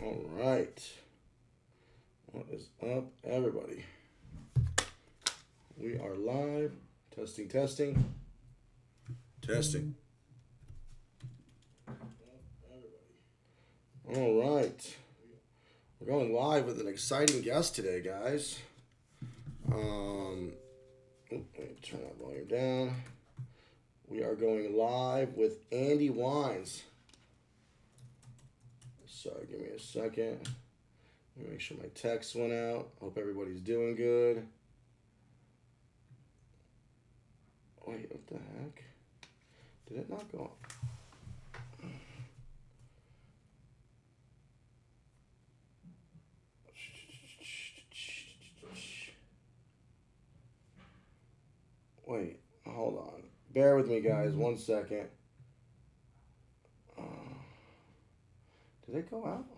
All right. What is up, everybody? We are live. Testing, testing. Testing. All right. We're going live with an exciting guest today, guys. Let me turn that volume down. We are going live with Andy Weins. Sorry, give me a second. Let me make sure my text went out. Hope everybody's doing good. Wait, what the heck? Did it not go? Wait, hold on. Bear with me, guys. 1 second. Did it go out? It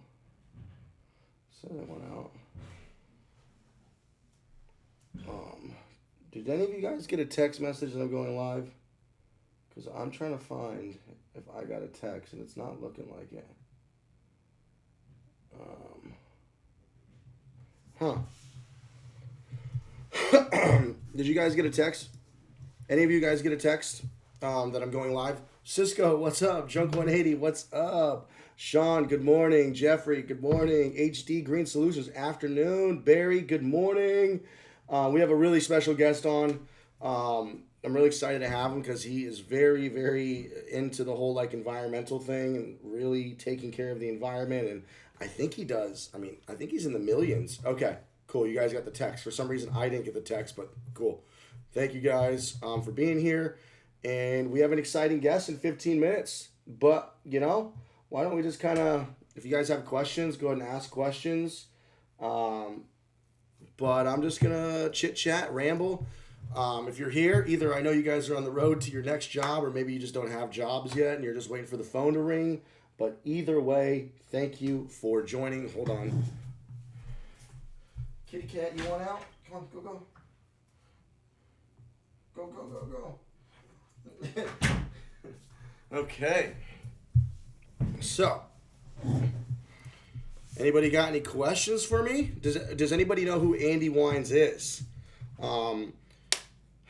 said it went out. Did any of you guys get a text message that I'm going live? Because I'm trying to find if I got a text and it's not looking like it. Did you guys get a text? Any of you guys get a text that I'm going live? Cisco, what's up? Junk 180, what's up? Sean, good morning. Jeffrey, good morning. HD Green Solutions, afternoon. Barry, good morning. We have a really special guest on. I'm really excited to have him because he is very, very into the whole environmental thing and really taking care of the environment. And I think he does. I think he's in the millions. Okay, cool. You guys got the text. For some reason, I didn't get the text, but cool. Thank you guys for being here. And we have an exciting guest in 15 minutes. But, why don't we just kind of, if you guys have questions, go ahead and ask questions. But I'm just going to chit-chat, ramble. If you're here, either I know you guys are on the road to your next job or maybe you just don't have jobs yet and you're just waiting for the phone to ring. But either way, thank you for joining. Hold on. Kitty cat, you want out? Come on, go. Go. Okay. So, anybody got any questions for me? Does anybody know who Andy Weins is? Can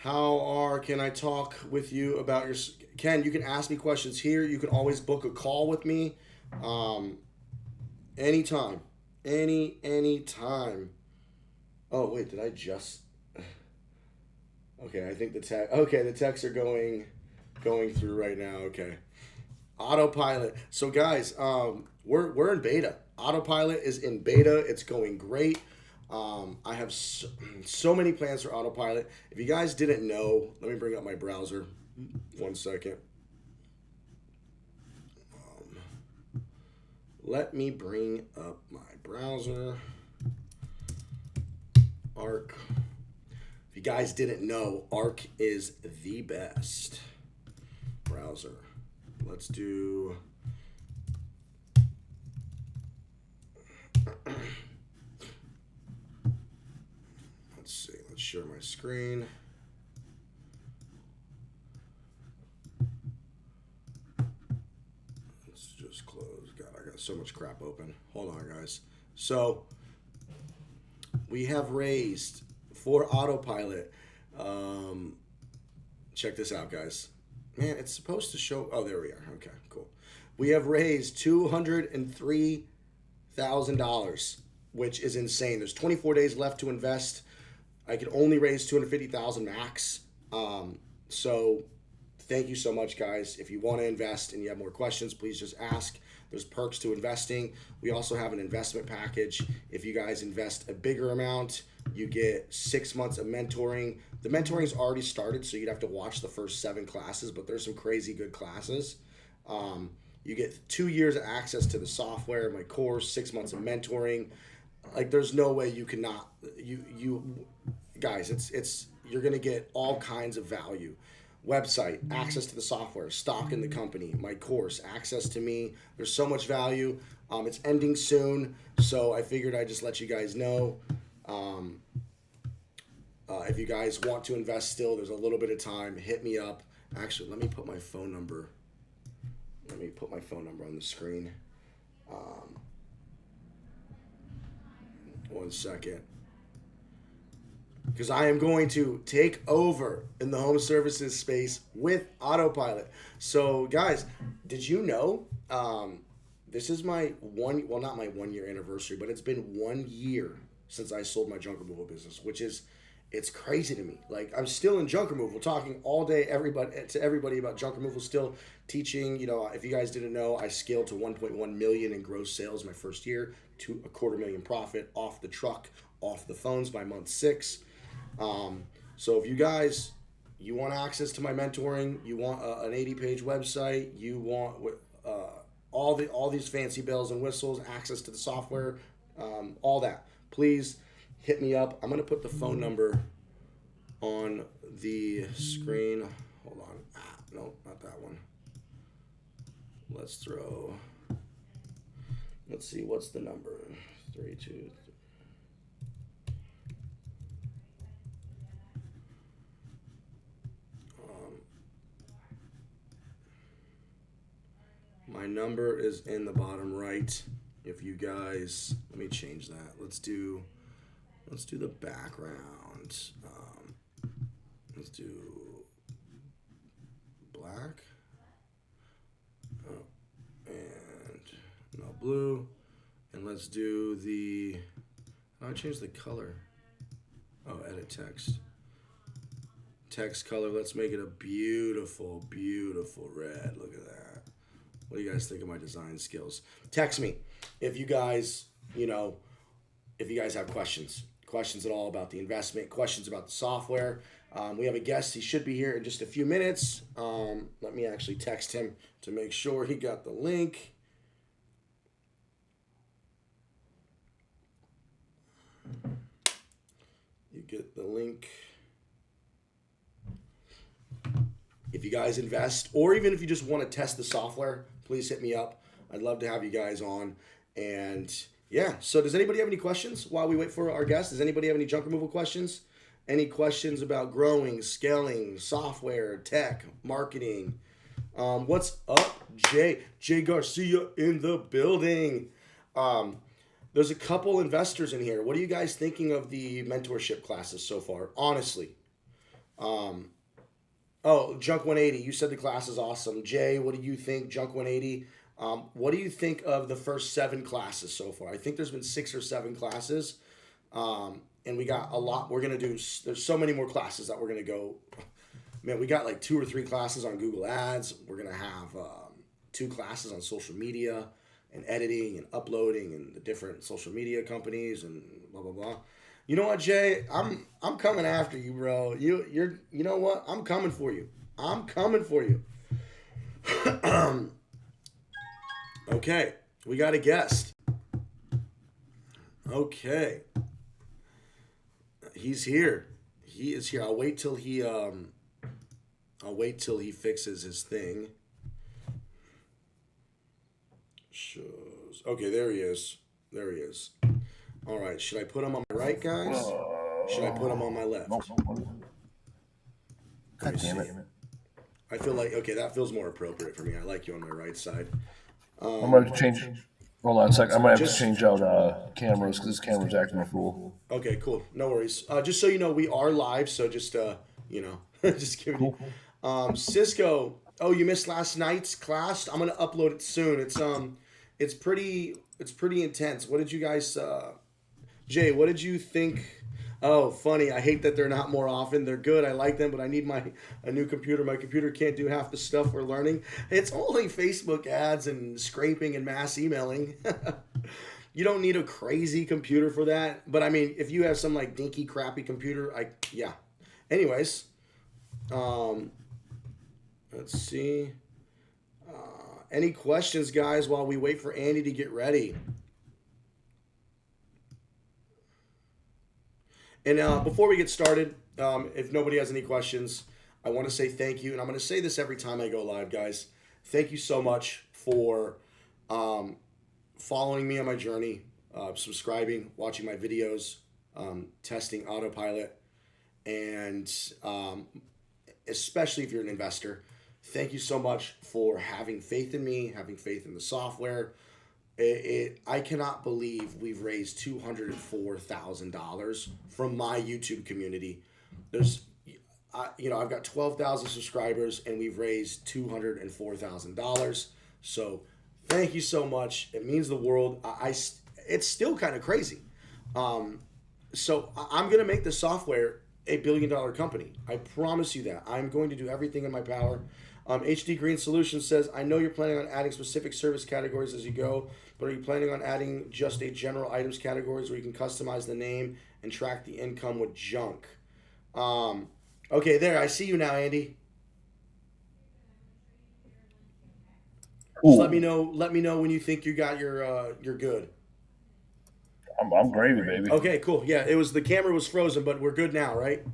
I talk with you about your... Ken, you can ask me questions here. You can always book a call with me. Anytime. Anytime. Oh, wait, did I just... Okay, I think the texts are going through right now. Okay. Autopilot. So guys, we're in beta. Autopilot is in beta. It's going great. I have so many plans for Autopilot. If you guys didn't know, let me bring up my browser. 1 second. Let me bring up my browser. Arc. If you guys didn't know, Arc is the best browser. Let's do... Let's see. Let's share my screen. Let's just close. God, I got so much crap open. Hold on, guys. So, we have raised for Autopilot. Check this out, guys. Man, it's supposed to show... Oh, there we are. Okay, cool. We have raised $203,000, which is insane. There's 24 days left to invest. I can only raise $250,000 max. So thank you so much, guys. If you want to invest and you have more questions, please just ask. There's perks to investing. We also have an investment package. If you guys invest a bigger amount, you get 6 months of mentoring. The mentoring's already started, so you'd have to watch the first 7 classes, but there's some crazy good classes. You get 2 years of access to the software, my course, 6 months of mentoring. There's no way you cannot. Guys, you're gonna get all kinds of value. Website, access to the software, stock in the company, my course, access to me. There's so much value. It's ending soon, so I figured I'd just let you guys know. If you guys want to invest still, there's a little bit of time. Hit me up. Actually, let me put my phone number. On the screen. 1 second. Because I am going to take over in the home services space with autopilot. So, guys, did you know this is my not my 1 year anniversary, but it's been 1 year since I sold my junk removal business, which is, it's crazy to me. Like, I'm still in junk removal, talking all day to everybody about junk removal, still teaching. You know, if you guys didn't know, I scaled to 1.1 million in gross sales my first year, to $250,000 profit off the truck, off the phones by month 6. So if you guys, you want access to my mentoring, you want an 80-page website, you want all these fancy bells and whistles, access to the software, all that, please hit me up. I'm going to put the phone number on the screen. Hold on. No, not that one. Let's see, what's the number? 323. My number is in the bottom right. If you guys, let me change that. Let's do the background. Let's do black. Oh, and no blue. And let's do the, I change the color. Oh, edit text. Text color, let's make it a beautiful, beautiful red. Look at that. What do you guys think of my design skills? Text me if you guys, if you guys have questions at all about the investment, questions about the software. We have a guest. He should be here in just a few minutes. Let me actually text him to make sure he got the link. You get the link. If you guys invest, or even if you just want to test the software, please hit me up. I'd love to have you guys on. And yeah, so does anybody have any questions while we wait for our guest? Does anybody have any junk removal questions? Any questions about growing, scaling, software, tech, marketing? What's up, Jay? Jay Garcia in the building. There's a couple investors in here. What are you guys thinking of the mentorship classes so far? Honestly. Oh, Junk 180. You said the class is awesome. Jay, what do you think? Junk 180. What do you think of the first 7 classes so far? I think there's been 6 or 7 classes. And we got a lot. We're going to do, there's so many more classes that we're going to go. Man, we got like 2 or 3 classes on Google Ads. We're going to have 2 classes on social media and editing and uploading and the different social media companies and blah, blah, blah. You know what, Jay? I'm coming you, bro. You know what? I'm coming for you. I'm coming for you. Okay, we got a guest. Okay. He's here. He is here. I'll wait till he fixes his thing. Shows. Okay, there he is. There he is. All right, should I put him on my right, guys? Should I put him on my left? God damn it. I feel like, okay, that feels more appropriate for me. I like you on my right side. I'm going to change. Hold on a sec. I might have to change out cameras because this camera's acting a fool. Okay, cool. No worries. Just so you know, we are live, so just, just giving you. Cisco, oh, you missed last night's class? I'm going to upload it soon. It's pretty intense. What did you guys... Jay, what did you think? Oh, funny. I hate that they're not more often. They're good. I like them, but I need a new computer. My computer can't do half the stuff we're learning. It's only Facebook ads and scraping and mass emailing. You don't need a crazy computer for that. But I mean, if you have some like dinky, crappy computer, yeah. Anyways, let's see. Any questions, guys, while we wait for Andy to get ready? And before we get started, if nobody has any questions, I want to say thank you. And I'm going to say this every time I go live, guys. Thank you so much for following me on my journey, subscribing, watching my videos, testing autopilot, and especially if you're an investor. Thank you so much for having faith in me, having faith in the software, I cannot believe we've raised $204,000 from my YouTube community. There's, I've got 12,000 subscribers and we've raised $204,000. So thank you so much. It means the world. It's still kind of crazy. So I'm going to make the software $1 billion company. I promise you that. I'm going to do everything in my power. HD Green Solutions says, I know you're planning on adding specific service categories as you go, but are you planning on adding just a general items categories where you can customize the name and track the income with junk? Okay, there. I see you now, Andy. Just Cool. let me know when you think you got your good. I'm gravy, baby. Okay, cool. Yeah, the camera was frozen, but we're good now, right?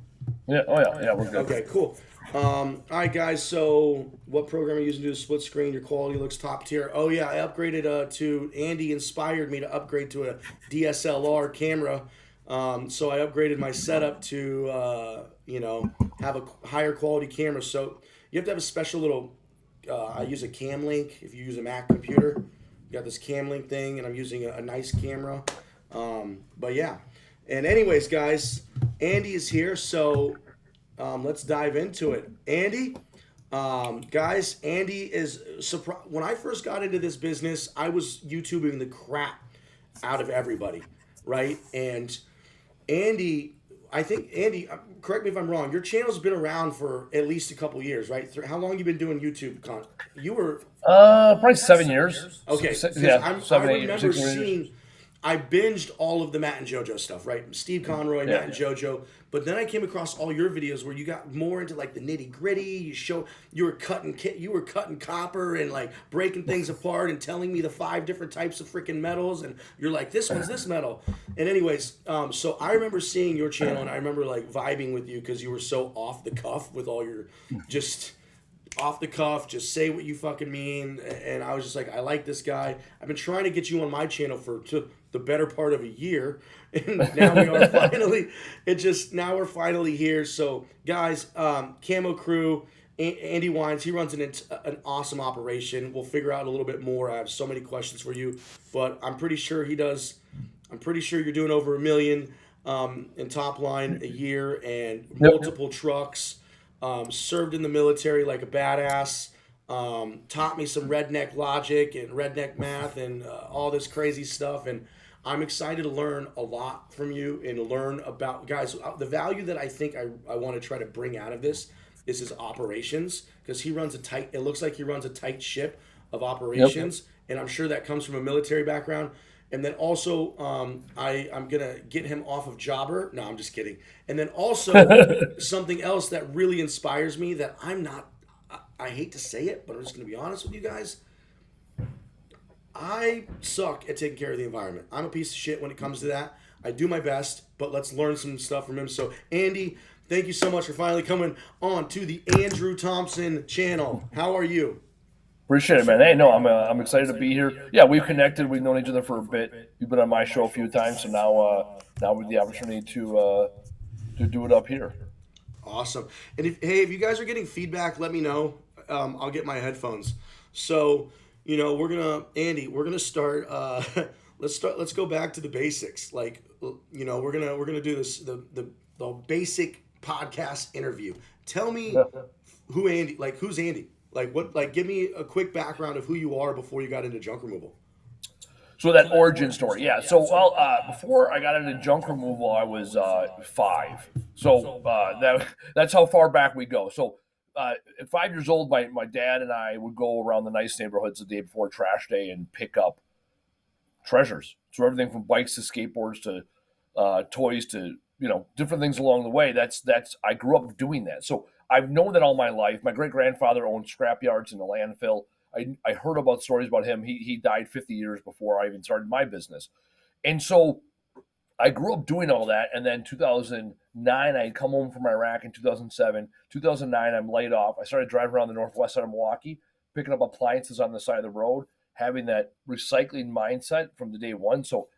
Yeah. Oh yeah. Yeah, we're good. Okay, cool. All right, guys. So, what program are you using to do the split screen? Your quality looks top tier. Oh yeah, I upgraded to Andy inspired me to upgrade to a DSLR camera. So I upgraded my setup to have a higher quality camera. So you have to have a special little. I use a Cam Link. If you use a Mac computer, you got this Cam Link thing, and I'm using a nice camera. But yeah. And anyways, guys, Andy is here, so let's dive into it. Andy, guys, Andy is surprised. When I first got into this business, I was YouTubing the crap out of everybody, right? And Andy, I think Andy, correct me if I'm wrong. Your channel's been around for at least a couple years, right? How long you been doing YouTube content? You were Probably 7 years. okay. Yeah, I 7, 8, remember 6 years. seeing. I binged all of the Matt and JoJo stuff, right? Steve Conroy, Matt and Yeah. JoJo. But then I came across all your videos where you got more into like the nitty gritty. You were cutting copper and like breaking things apart and telling me the 5 different types of freaking metals. And you're like, this one's this metal. And anyways, so I remember seeing your channel and I remember like vibing with you because you were so off the cuff with all your just off the cuff, just say what you fucking mean. And I was just like, I like this guy. I've been trying to get you on my channel for the better part of a year, and now we are finally. Now we're finally here. So, guys, Camo Crew, Andy Weins, he runs an awesome operation. We'll figure out a little bit more. I have so many questions for you, but I'm pretty sure he does. I'm pretty sure you're doing over $1 million in top line a year and multiple trucks. Served in the military like a badass. Taught me some redneck logic and redneck math and all this crazy stuff. And I'm excited to learn a lot from you and learn about, guys, the value that I think I want to try to bring out of this is his operations, because it looks like he runs a tight ship of operations. Yep. And I'm sure that comes from a military background. And then also, I'm going to get him off of Jobber. No, I'm just kidding. And then also, something else that really inspires me that I hate to say it, but I'm just going to be honest with you guys. I suck at taking care of the environment. I'm a piece of shit when it comes to that. I do my best, but let's learn some stuff from him. So, Andy, thank you so much for finally coming on to the Andrew Thompson channel. How are you? Appreciate it, man. Hey, no, I'm excited to be here. Yeah, we've connected. We've known each other for a bit. You've been on my show a few times, so now with the opportunity to do it up here. Awesome. And if you guys are getting feedback, let me know. I'll get my headphones. So, we're gonna start. Let's go back to the basics. Like, we're gonna do this the basic podcast interview. Tell me who's Andy? Give me a quick background of who you are before you got into junk removal. So that origin story, yeah. So, before I got into junk removal, I was 5. So that's how far back we go. So at 5 years old, my dad and I would go around the nice neighborhoods the day before trash day and pick up treasures. So everything from bikes to skateboards to toys to different things along the way. That's I grew up doing that. So I've known that all my life. My great grandfather owned scrap yards in the landfill. I heard about stories about him. He died 50 years before I even started my business. And so I grew up doing all that. And then 2009, I come home from Iraq in 2007. 2009, I'm laid off. I started driving around the northwest side of Milwaukee, picking up appliances on the side of the road, having that recycling mindset from the day one. So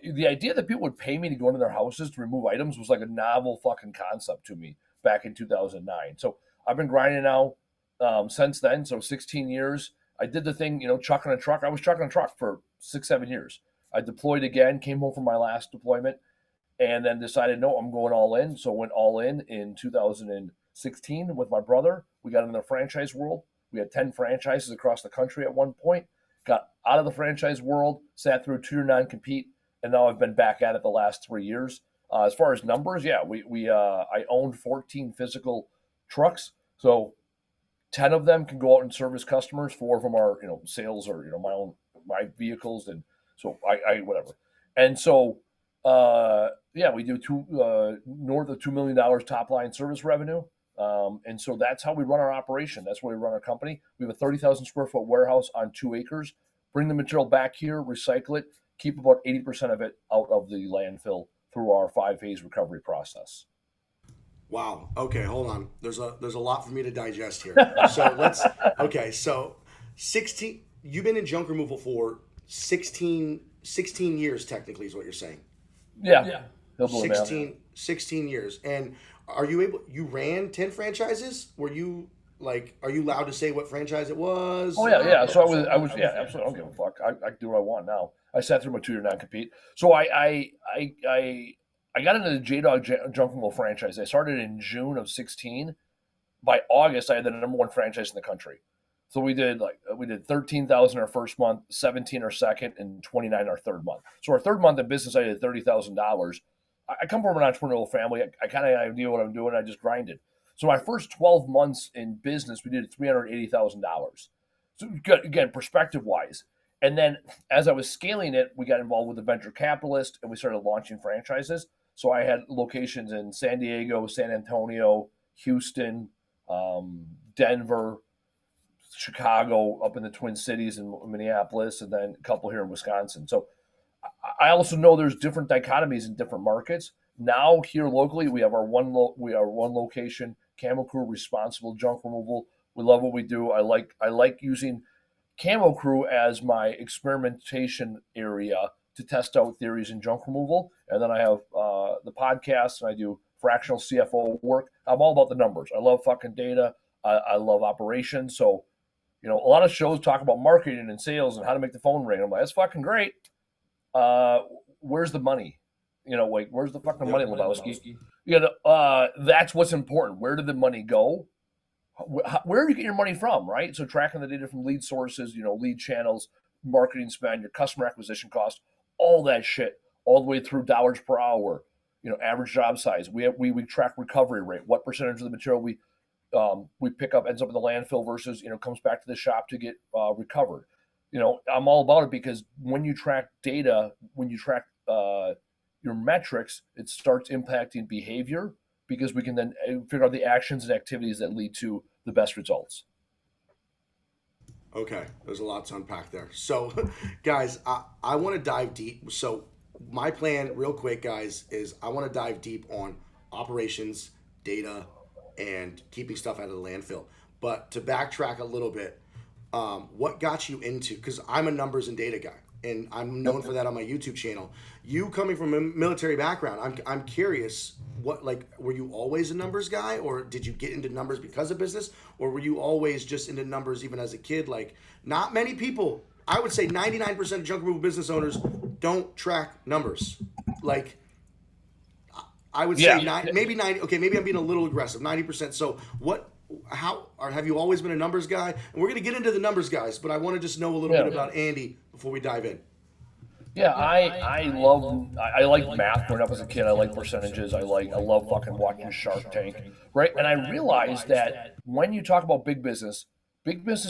the idea that people would pay me to go into their houses to remove items was like a novel fucking concept to me back in 2009. So I've been grinding now since then. So 16 years. I did the thing, trucking a truck. I was trucking a truck for 6-7 years. I deployed again, came home from my last deployment, and then decided, no, I'm going all in. So went all in 2016 with my brother. We got in the franchise world. We had 10 franchises across the country at one point. Got out of the franchise world, sat through a 2-year non-compete, and now I've been back at it the last 3 years. As far as numbers, yeah, I owned 14 physical trucks. So 10 of them can go out and service customers. 4 of them are, sales or, my vehicles. And so I whatever. And so, we do north of $2 million top line service revenue. And so that's how we run our operation. That's where we run our company. We have a 30,000 square foot warehouse on 2 acres. Bring the material back here, recycle it, keep about 80% of it out of the landfill through our 5-phase recovery process. Wow. Okay, hold on. There's a lot for me to digest here. So 16. You've been in junk removal for 16 years, technically, is what you're saying. Yeah. 16 years. And you ran 10 franchises? Are you allowed to say what franchise it was? Oh yeah. So I was absolutely. I don't give a fuck. I do what I want now. I sat through my 2-year non-compete. So I got into the J-Dog junk removal franchise. I started in June of 16. By August, I had the number 1 franchise in the country. So we did 13,000 our first month, 17 our second, and 29 our third month. So our third month in business, I did $30,000. I come from an entrepreneurial family. I kind of have an idea what I'm doing. I just grinded. So my first 12 months in business, we did $380,000. So again, perspective wise. And then as I was scaling it, we got involved with a venture capitalist and we started launching franchises. So I had locations in San Diego, San Antonio, Houston, Denver, Chicago, up in the Twin Cities and Minneapolis, and then a couple here in Wisconsin. So I also know there's different dichotomies in different markets. Now here locally, we have our one location, Camo Crew, responsible junk removal. We love what we do. I like using Camo Crew as my experimentation area to test out theories in junk removal. And then I have the podcast and I do fractional CFO work. I'm all about the numbers. I love fucking data. I love operations. So, a lot of shows talk about marketing and sales and how to make the phone ring. I'm like, that's fucking great. Where's the money? Where's the fucking money, Lebowski? That's what's important. Where did the money go? Where do you get your money from, right? So tracking the data from lead sources, lead channels, marketing spend, your customer acquisition cost, all that shit, all the way through dollars per hour, average job size. We track recovery rate, what percentage of the material we pick up ends up in the landfill versus, comes back to the shop to get recovered. I'm all about it because when you track data, when you track your metrics, it starts impacting behavior because we can then figure out the actions and activities that lead to the best results. Okay, there's a lot to unpack there. So, guys, I want to dive deep. So, my plan, real quick, guys, is I want to dive deep on operations, data, and keeping stuff out of the landfill. But to backtrack a little bit, what got you into? Because I'm a numbers and data guy, and I'm known for that on my YouTube channel. You coming from a military background, I'm curious. Were you always a numbers guy, or did you get into numbers because of business, or were you always just into numbers even as a kid? Not many people. I would say 99% of junk removal business owners don't track numbers. I would say maybe 90. Okay, maybe I'm being a little aggressive. 90%. So have you always been a numbers guy? And we're going to get into the numbers guys, but I want to just know a little bit about Andy before we dive in. Yeah, I like math. Growing up as a kid, I like percentages. I love fucking watching Shark Tank, right? And I realized that when you talk about big business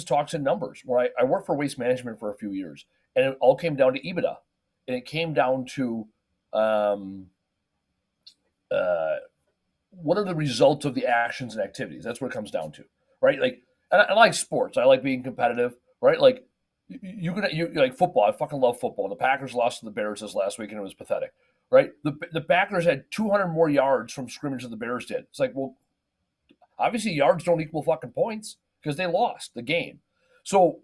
talks in numbers. When I worked for waste management for a few years, and it all came down to EBITDA, and it came down to what are the results of the actions and activities? That's what it comes down to, right? And I like sports. I like being competitive, right? You like football. I fucking love football. The Packers lost to the Bears this last week, and it was pathetic, right? The Packers had 200 more yards from scrimmage than the Bears did. It's like, well, obviously yards don't equal fucking points because they lost the game. So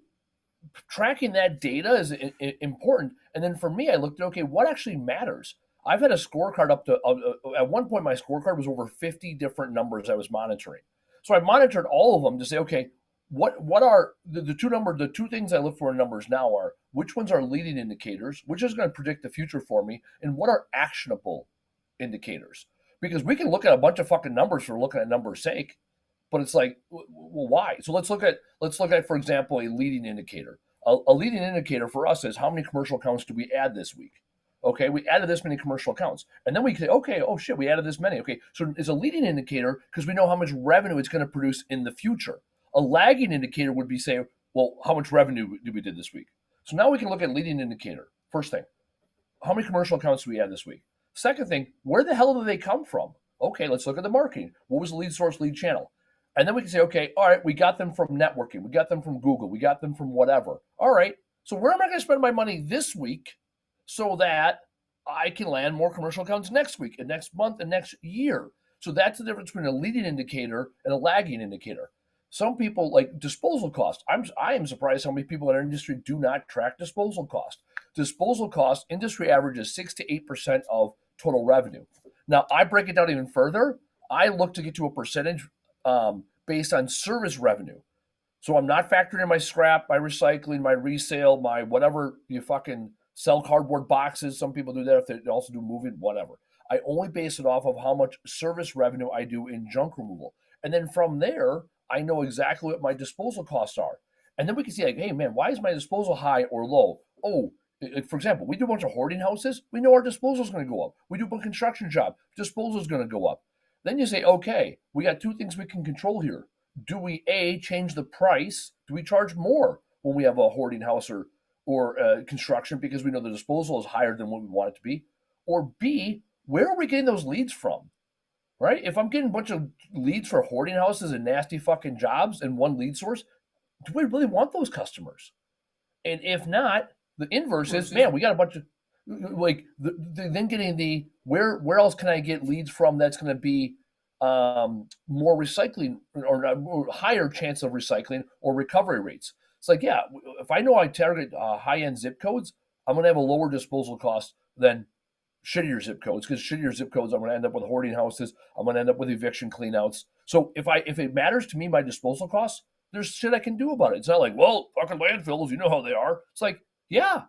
tracking that data is important. And then for me, I looked at, okay, what actually matters? I've had a scorecard up to, at one point, my scorecard was over 50 different numbers I was monitoring. So I monitored all of them to say, okay, what are the two things I look for in numbers now are which ones are leading indicators, which is going to predict the future for me, and what are actionable indicators. Because we can look at a bunch of fucking numbers for looking at numbers' sake, but it's like, well, why? So let's look at, for example, a leading indicator. A leading indicator for us is how many commercial accounts do we add this week? Okay, we added this many commercial accounts, and then we can say, okay, oh shit, we added this many. Okay, so it's a leading indicator because we know how much revenue it's going to produce in the future. A lagging indicator would be say, well, how much revenue did we did this week? So now we can look at leading indicator. First thing, how many commercial accounts do we add this week? Second thing, where the hell do they come from? Okay, let's look at the marketing. What was the lead source, lead channel? And then we can say, okay, all right, we got them from networking. We got them from Google. We got them from whatever. All right, so where am I going to spend my money this week so that I can land more commercial accounts next week and next month and next year? So that's the difference between a leading indicator and a lagging indicator. Some people like disposal cost. I am surprised how many people in our industry do not track disposal cost. Disposal cost, industry average is 6 to 8% of total revenue. Now, I break it down even further. I look to get to a percentage based on service revenue. So I'm not factoring in my scrap, my recycling, my resale, my whatever you fucking sell cardboard boxes. Some people do that if they also do moving, whatever. I only base it off of how much service revenue I do in junk removal. And then from there, I know exactly what my disposal costs are. And then we can see like, hey man, why is my disposal high or low? Oh, for example, we do a bunch of hoarding houses. We know our disposal is going to go up. We do a construction job. Disposal is going to go up. Then you say, okay, we got two things we can control here. Do we A, change the price? Do we charge more when we have a hoarding house or construction because we know the disposal is higher than what we want it to be? Or B, where are we getting those leads from? Right? If I'm getting a bunch of leads for hoarding houses and nasty fucking jobs and one lead source, do we really want those customers? And if not, the inverse is, man, we got a bunch of then getting the where else can I get leads from that's going to be more recycling or higher chance of recycling or recovery rates. It's like, yeah, if I know I target high end zip codes, I'm going to have a lower disposal cost than shittier zip codes, because shittier zip codes, I'm going to end up with hoarding houses. I'm going to end up with eviction cleanouts. So if it matters to me, my disposal costs, there's shit I can do about it. It's not like, well, fucking landfills, you know how they are. It's like, yeah,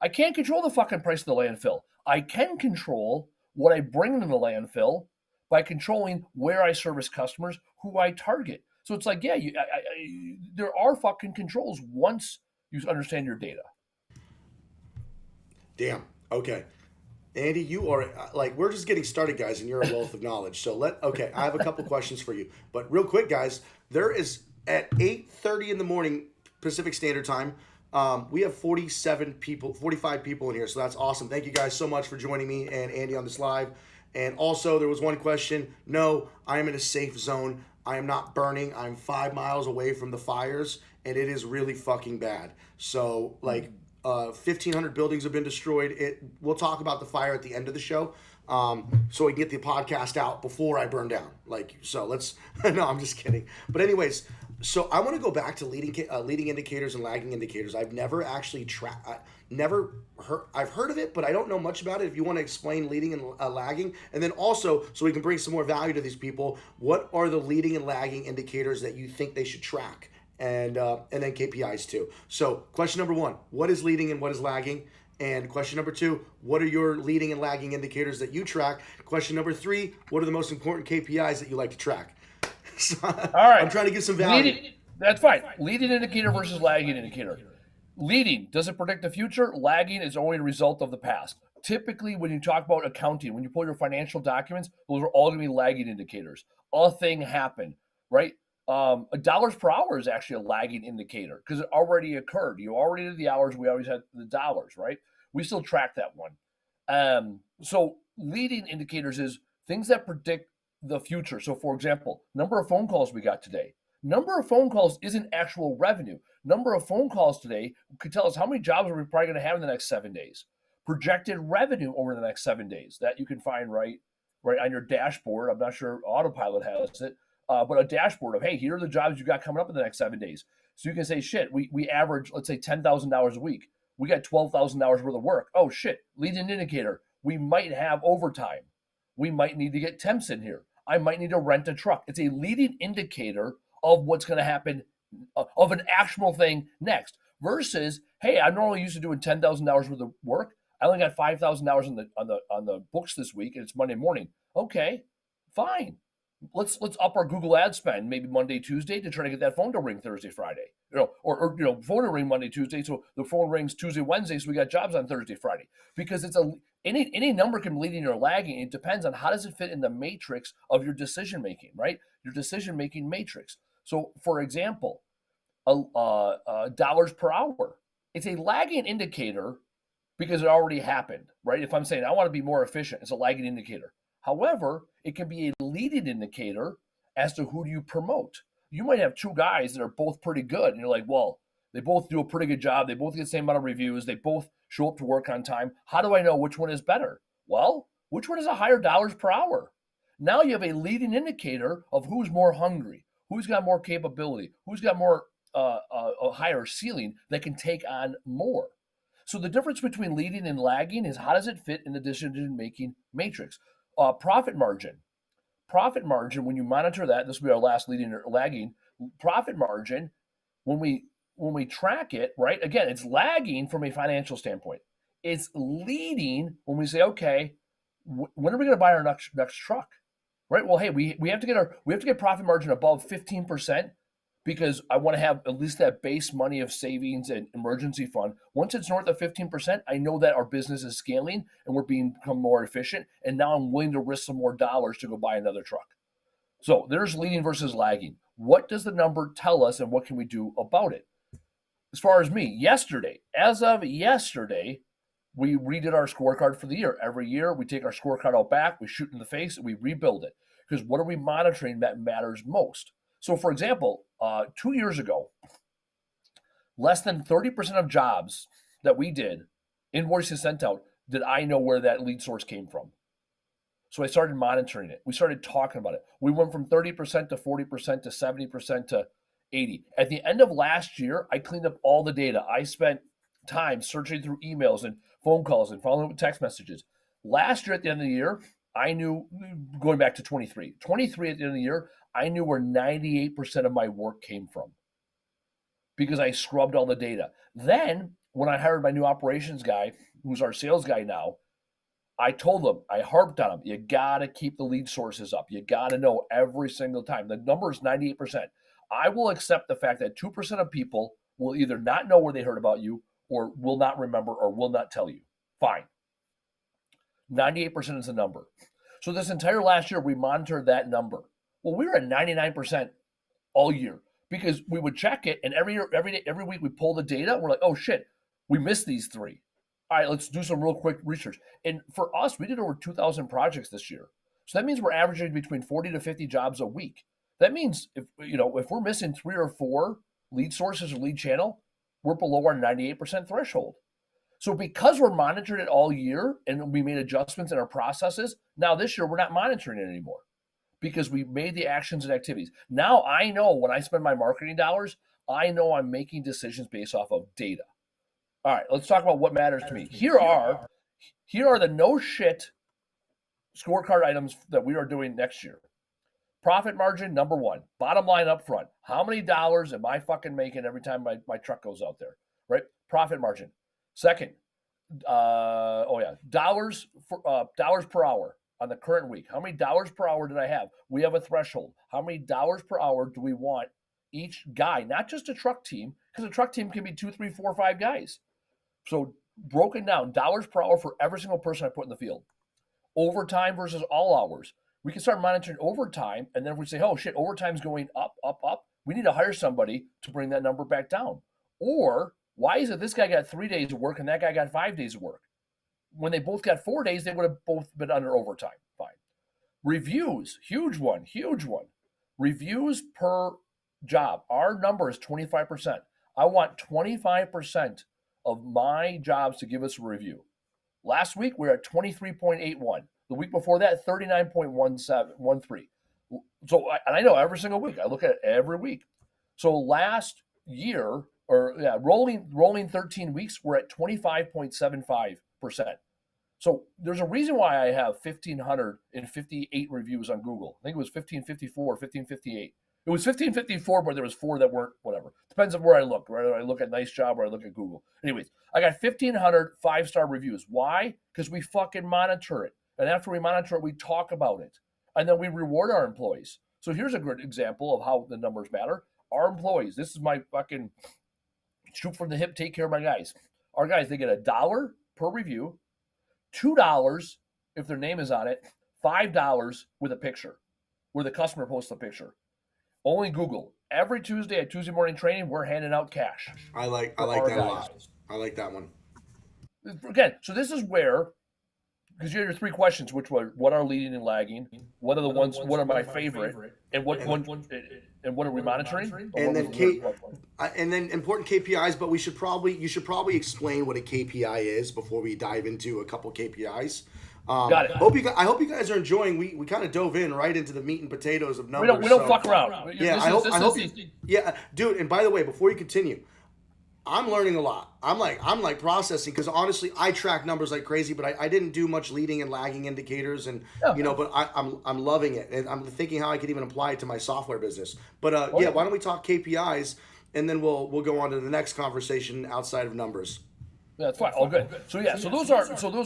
I can't control the fucking price of the landfill. I can control what I bring into the landfill by controlling where I service customers, who I target. So it's like, yeah, there are fucking controls once you understand your data. Damn. Okay. Andy, you are like, we're just getting started, guys, and you're a wealth of knowledge. So okay, I have a couple questions for you. But real quick, guys, there is at 8:30 in the morning Pacific Standard Time. We have 45 people in here, so that's awesome. Thank you guys so much for joining me and Andy on this live. And also, there was one question. No, I am in a safe zone. I am not burning. I'm 5 miles away from the fires, and it is really fucking bad. So, 1,500 buildings have been destroyed. We'll talk about the fire at the end of the show, so we can get the podcast out before I burn down. So let's. No, I'm just kidding. But anyways, so I want to go back to leading indicators and lagging indicators. I've never actually I've heard of it, but I don't know much about it. If you want to explain leading and lagging, and then also so we can bring some more value to these people, what are the leading and lagging indicators that you think they should track? And then KPIs too. So question number 1, what is leading and what is lagging? And question number 2, what are your leading and lagging indicators that you track? Question number 3, what are the most important KPIs that you like to track? So, all right. I'm trying to give some value. That's fine. Leading indicator versus lagging indicator. Leading, does it predict the future? Lagging is only a result of the past. Typically, when you talk about accounting, when you pull your financial documents, those are all going to be lagging indicators. A thing happened, right? Dollars per hour is actually a lagging indicator because it already occurred. You already did the hours. We always had the dollars, right? We still track that one. So leading indicators is things that predict the future. So for example, number of phone calls we got today. Number of phone calls isn't actual revenue. Number of phone calls today could tell us how many jobs are we probably going to have in the next 7 days. Projected revenue over the next 7 days that you can find right on your dashboard. I'm not sure Autopilot has it. But a dashboard of, hey, here are the jobs you got coming up in the next 7 days. So you can say, shit, we average, let's say $10,000 a week. We got $12,000 worth of work. Oh shit, leading indicator. We might have overtime. We might need to get temps in here. I might need to rent a truck. It's a leading indicator of what's going to happen of an actual thing next. Versus, hey, I'm normally used to doing $10,000 worth of work. I only got $5,000 on the books this week, and it's Monday morning. Okay, fine. Let's up our Google ad spend maybe Monday, Tuesday to try to get that phone to ring Thursday, Friday. Or phone to ring Monday, Tuesday, so the phone rings Tuesday, Wednesday, so we got jobs on Thursday, Friday. Because it's any number can be leading or lagging. It depends on how does it fit in the matrix of your decision making, right? Your decision making matrix. So, for example, dollars per hour. It's a lagging indicator because it already happened, right? If I'm saying I want to be more efficient, it's a lagging indicator. However, it can be a leading indicator as to who do you promote. You might have two guys that are both pretty good, and you're like, well, they both do a pretty good job. They both get the same amount of reviews. They both show up to work on time. How do I know which one is better? Well, which one is a higher dollars per hour? Now you have a leading indicator of who's more hungry, who's got more capability, who's got more a higher ceiling that can take on more. So the difference between leading and lagging is how does it fit in the decision-making matrix? Profit margin. Profit margin, when you monitor that, this will be our last leading or lagging. Profit margin, when we track it, right? Again, it's lagging from a financial standpoint. It's leading when we say, okay, when are we going to buy our next truck? Right? Well, hey, we have to get profit margin above 15%. Because I want to have at least that base money of savings and emergency fund. Once it's north of 15%, I know that our business is scaling and we're become more efficient. And now I'm willing to risk some more dollars to go buy another truck. So there's leading versus lagging. What does the number tell us and what can we do about it? As far as me, as of yesterday, we redid our scorecard for the year. Every year we take our scorecard out back, we shoot in the face, and we rebuild it. Because what are we monitoring that matters most? So, for example, 2 years ago, less than 30% of jobs that we did, invoices sent out, did I know where that lead source came from. So I started monitoring it. We started talking about it. We went from 30% to 40% to 70% to 80%. At the end of last year, I cleaned up all the data. I spent time searching through emails and phone calls and following up with text messages. Last year at the end of the year, I knew, going back to 23 at the end of the year, I knew where 98% of my work came from because I scrubbed all the data. Then when I hired my new operations guy, who's our sales guy now, I told him, I harped on him, you got to keep the lead sources up. You got to know every single time. The number is 98%. I will accept the fact that 2% of people will either not know where they heard about you or will not remember or will not tell you. Fine. 98% is the number. So this entire last year, we monitored that number. Well, we were at 99% all year because we would check it, and every week we pull the data. And we're like, oh shit, we missed these three. All right, let's do some real quick research. And for us, we did over 2,000 projects this year. So that means we're averaging between 40 to 50 jobs a week. That means if we're missing 3 or 4 lead sources or lead channel, we're below our 98% threshold. So because we're monitoring it all year and we made adjustments in our processes, now this year we're not monitoring it anymore because we made the actions and activities. Now I know when I spend my marketing dollars, I know I'm making decisions based off of data. All right, let's talk about what matters to me. Here are the no shit scorecard items that we are doing next year. Profit margin, number 1. Bottom line up front. How many dollars am I fucking making every time my truck goes out there, right? Profit margin. Second, dollars per hour on the current week. How many dollars per hour did I have? We have a threshold. How many dollars per hour do we want each guy, not just a truck team, because a truck team can be 2, 3, 4, 5 guys. So broken down, dollars per hour for every single person I put in the field. Overtime versus all hours. We can start monitoring overtime, and then if we say, oh shit, overtime's going up, we need to hire somebody to bring that number back down. Or why is it this guy got 3 days of work and that guy got 5 days of work? When they both got 4 days, they would have both been under overtime. Fine. Reviews, huge one. Reviews per job. Our number is 25%. I want 25% of my jobs to give us a review. Last week, we were at 23.81. The week before that, 39.13. So, and I know every single week. I look at it every week. So last year, rolling 13 weeks, we're at 25.75%. So there's a reason why I have 1,558 reviews on Google. I think it was 1,554, 1,558. It was 1554, but there was 4 that weren't, whatever. Depends on where I look, right? I look at Nice Job or I look at Google. Anyways, I got 1,500 5-star reviews. Why? Because we fucking monitor it. And after we monitor it, we talk about it. And then we reward our employees. So here's a good example of how the numbers matter. Our employees, this is my fucking shoot from the hip, take care of my guys. Our guys, they get $1 per review, $2 if their name is on it, $5 with a picture, where the customer posts a picture. Only Google. Every Tuesday at Tuesday morning training, we're handing out cash. I like that a lot. I like that one. Again, so this is where, because you have your 3 questions, which were what are leading and lagging, what are the ones, what are my favorite, and what are we monitoring? And then important KPIs, but you should probably explain what a KPI is before we dive into a couple KPIs. Got it. I hope you guys are enjoying. We kind of dove in right into the meat and potatoes of numbers. We don't fuck around. Yeah, I hope. Yeah, dude. And by the way, before you continue, I'm learning a lot. I'm like processing, because honestly, I track numbers like crazy, but I didn't do much leading and lagging indicators, and but I'm loving it, and I'm thinking how I could even apply it to my software business. But why don't we talk KPIs, and then we'll go on to the next conversation outside of numbers. Yeah, that's fine. All good. So those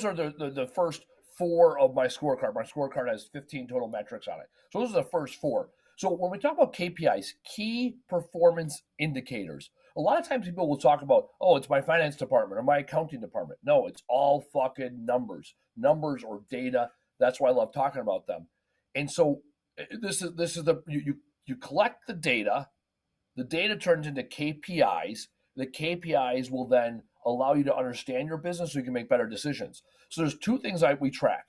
are the first 4 of my scorecard. My scorecard has 15 total metrics on it. So those are the first 4. So when we talk about KPIs, key performance indicators, a lot of times people will talk about, oh, it's my finance department or my accounting department. No, it's all fucking numbers or data. That's why I love talking about them. And so this is the you collect the data. The data turns into KPIs. The KPIs will then allow you to understand your business so you can make better decisions. So there's 2 things we track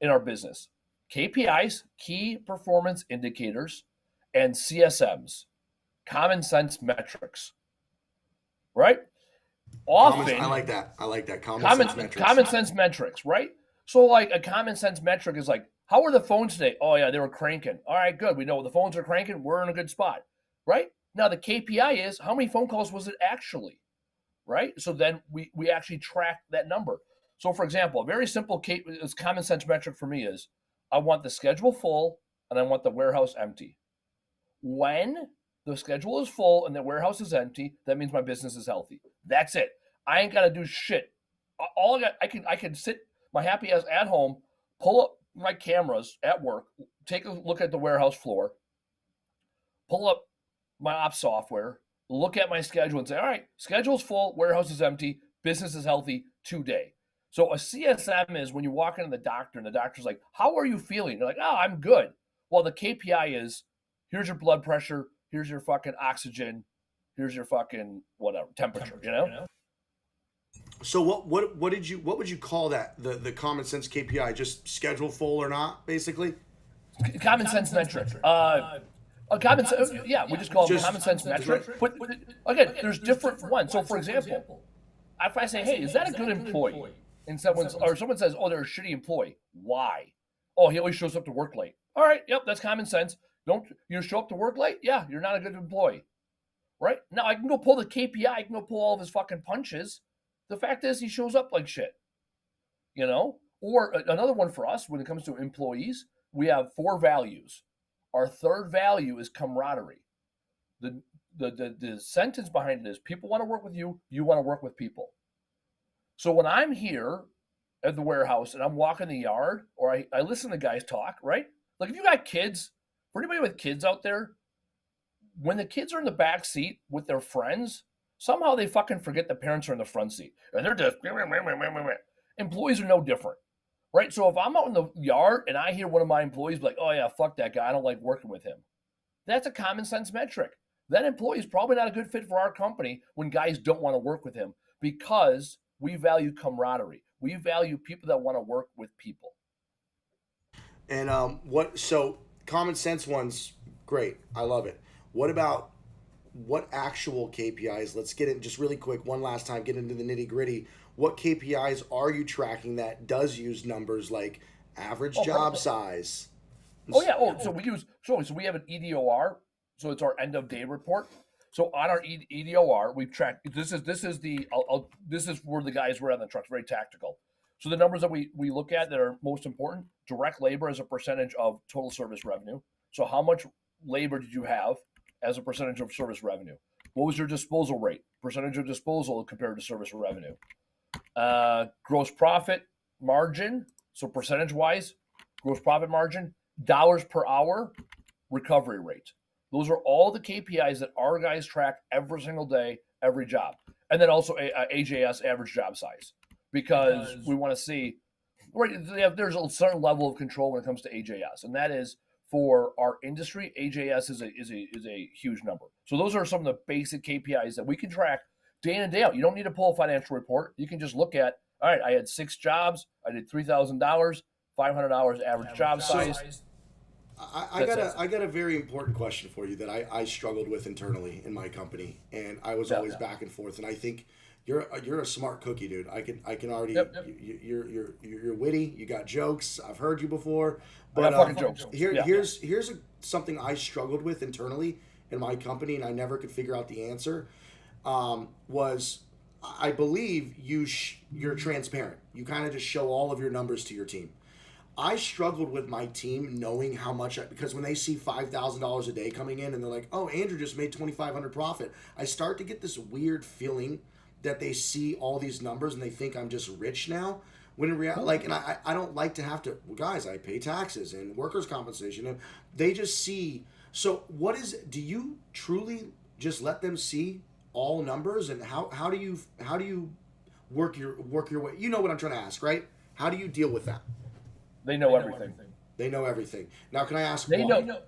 in our business: KPIs, key performance indicators, and CSMs, common sense metrics. Right? Often, I like that. Common sense metrics, right? So like a common sense metric is like, how are the phones today? Oh yeah, they were cranking. All right, good. We know the phones are cranking. We're in a good spot, right? Now the KPI is how many phone calls was it actually, right? So then we actually track that number. So for example, a very simple common sense metric for me is, I want the schedule full and I want the warehouse empty. When the schedule is full and the warehouse is empty, that means my business is healthy. That's it. I ain't got to do shit. I can sit my happy ass at home, pull up my cameras at work, take a look at the warehouse floor, pull up my ops software, look at my schedule and say, all right, schedule's full, warehouse is empty, business is healthy today. So a CSM is when you walk into the doctor and the doctor's like, how are you feeling? You're like, oh, I'm good. Well, the KPI is, here's your blood pressure, here's your fucking oxygen, here's your fucking whatever temperature, you know? So what would you call that? The common sense KPI, just schedule full or not, basically? Common sense metric. We just call it common sense metric. But again, there's different ones. So for example, if I say, hey, is that a good employee? And someone says, oh, they're a shitty employee. Why? Oh, he always shows up to work late. All right, yep, that's common sense. Don't you show up to work late? Yeah, you're not a good employee. Right? Now I can go pull the KPI, I can go pull all of his fucking punches. The fact is he shows up like shit. You know? Or another one for us when it comes to employees, we have 4 values. Our third value is camaraderie. The sentence behind it is, people want to work with you, you want to work with people. So when I'm here at the warehouse and I'm walking the yard, or I listen to guys talk, right? Like if you got kids, for anybody with kids out there, when the kids are in the back seat with their friends, somehow they fucking forget the parents are in the front seat. And they're just, employees are no different, right? So if I'm out in the yard and I hear one of my employees be like, oh yeah, fuck that guy, I don't like working with him. That's a common sense metric. That employee is probably not a good fit for our company when guys don't want to work with him, because we value camaraderie. We value people that want to work with people. And so common sense ones, great. I love it. What about what actual KPIs? Let's get it just really quick. One last time, get into the nitty gritty. What KPIs are you tracking that does use numbers like average job size? Oh yeah. So we have an EDOR. So it's our end of day report. So on our EDOR, we've tracked. This is where the guys were on the trucks, very tactical. So the numbers that we look at that are most important: direct labor as a percentage of total service revenue. So how much labor did you have as a percentage of service revenue? What was your disposal rate? Percentage of disposal compared to service revenue. Gross profit margin, so percentage-wise, gross profit margin, dollars per hour, recovery rate. Those are all the KPIs that our guys track every single day, every job. And then also AJS, average job size, because we want to see, right, there's a certain level of control when it comes to AJS, and that is for our industry, AJS is a huge number. So those are some of the basic KPIs that we can track day in and day out. You don't need to pull a financial report. You can just look at, all right, I had 6 jobs, I did $3,000, $500 average job size. I got a very important question for you that I struggled with internally in my company, and I was always back and forth. And I think you're a smart cookie, dude. I can already. You're witty. You got jokes. I've heard you before. But fucking jokes. Here's something I struggled with internally in my company, and I never could figure out the answer. Was I believe you're transparent. You kind of just show all of your numbers to your team. I struggled with my team knowing how much, because when they see $5,000 a day coming in and they're like, oh, Andrew just made $2,500 profit, I start to get this weird feeling that they see all these numbers and they think I'm just rich now. When in reality, and I don't like to have to, well, guys, I pay taxes and workers' compensation, and they just see. So do you truly just let them see all numbers, and how do you work your way? You know what I'm trying to ask, right? How do you deal with that? They know everything. They know everything. Now, can I ask why?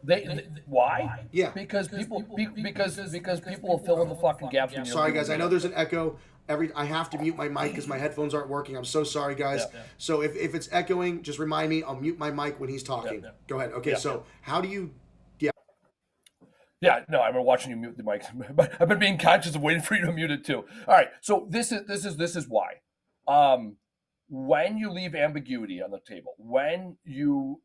Why? Yeah. Because people will fill in the fucking gaps. Sorry, guys. I know there's an echo. I have to mute my mic because my headphones aren't working. I'm so sorry, guys. Yeah. So if it's echoing, just remind me. I'll mute my mic when he's talking. Yeah. Go ahead. Okay. Yeah. So how do you? Yeah. Yeah. No, I've been watching you mute the mic, but I've been being conscious of waiting for you to mute it too. All right. So this is why. When you leave ambiguity on the table, when you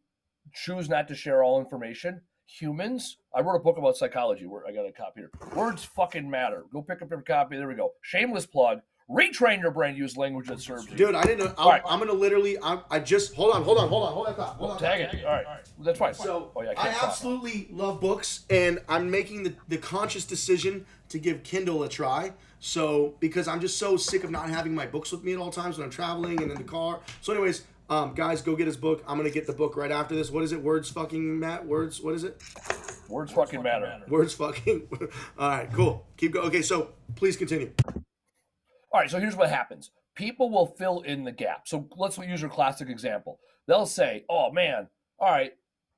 choose not to share all information, humans, I wrote a book about psychology where I got a copy here. Words fucking matter. Go pick up your copy. There we go. Shameless plug. Retrain your brain to use language that serves you. Dude, I didn't know. I'm going to literally, I just, hold on. Tag it. All right. That's fine. So I absolutely love books, and I'm making the conscious decision to give Kindle a try. So, because I'm just so sick of not having my books with me at all times when I'm traveling and in the car. So anyways, guys, go get his book. I'm going to get the book right after this. What is it? Words fucking matter. Words, what is it? Words fucking matter. Words fucking. All right, cool. Keep going. Okay, so please continue. All right, so here's what happens. People will fill in the gap. So let's use your classic example. They'll say, oh man, all right,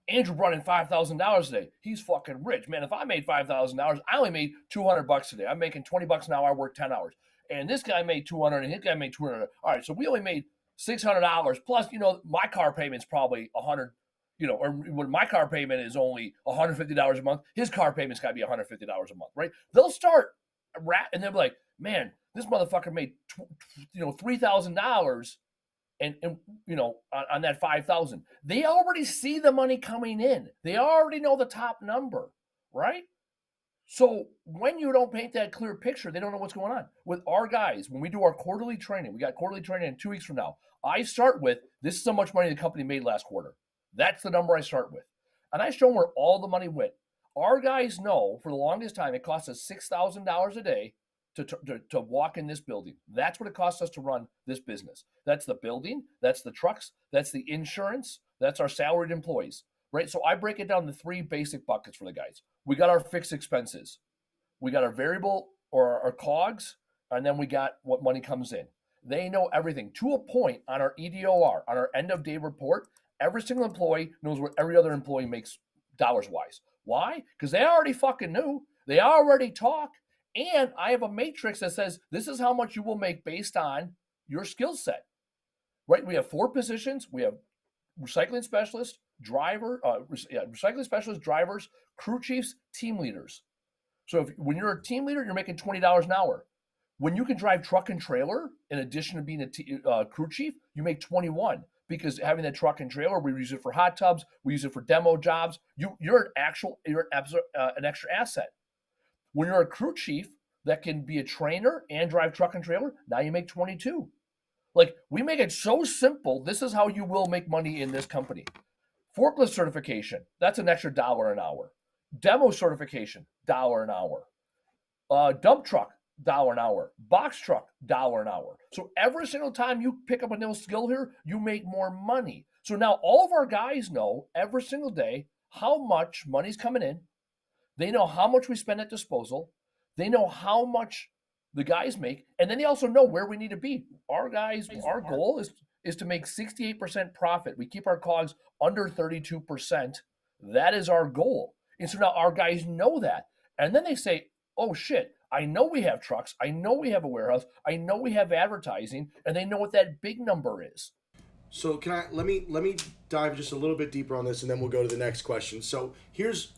Andrew brought in $5,000 today. He's fucking rich. Man, if I made $5,000, I only made $200 today. I'm making $20 an hour. I work 10 hours. And this guy made $200 and his guy made $200. All right, so we only made $600 plus, my car payment's probably $100, or when my car payment is only $150 a month, his car payment's got to be $150 a month, right? They'll start and they'll be like, man, this motherfucker made $3,000 and on that 5,000. They already see the money coming in. They already know the top number, right? So when you don't paint that clear picture, they don't know what's going on. With our guys, when we do our quarterly training, we got quarterly training in 2 weeks from now. I start with, this is how much money the company made last quarter. That's the number I start with. And I show them where all the money went. Our guys know for the longest time, it costs us $6,000 a day to walk in this building. That's what it costs us to run this business. That's the building, that's the trucks, that's the insurance, that's our salaried employees, right? So I break it down into 3 basic buckets for the guys. We got our fixed expenses. We got our variable or our COGS, and then we got what money comes in. They know everything to a point on our EDOR, on our end of day report. Every single employee knows what every other employee makes dollars wise. Why? Because they already fucking knew. They already talk. And I have a matrix that says this is how much you will make based on your skill set, right? We have 4 positions. We have recycling specialists, recycling specialists, drivers, crew chiefs, team leaders. So when you're a team leader, you're making $20 an hour. When you can drive truck and trailer, in addition to being a crew chief, you make 21 because having that truck and trailer, we use it for hot tubs, we use it for demo jobs. You're an extra asset. When you're a crew chief that can be a trainer and drive truck and trailer, now you make 22. Like, we make it so simple. This is how you will make money in this company. Forklift certification, that's an extra $1 an hour. Demo certification, $1 an hour. Dump truck, $1 an hour. Box truck, $1 an hour. So every single time you pick up a new skill here, you make more money. So now all of our guys know every single day how much money's coming in. They know how much we spend at disposal. They know how much the guys make, and then they also know where we need to be. Our guys, our goal is to make 68% profit. We keep our COGS under 32%. That is our goal. And so now our guys know that. And then they say, oh shit, I know we have trucks. I know we have a warehouse. I know we have advertising, and they know what that big number is. So let me dive just a little bit deeper on this, and then we'll go to the next question. So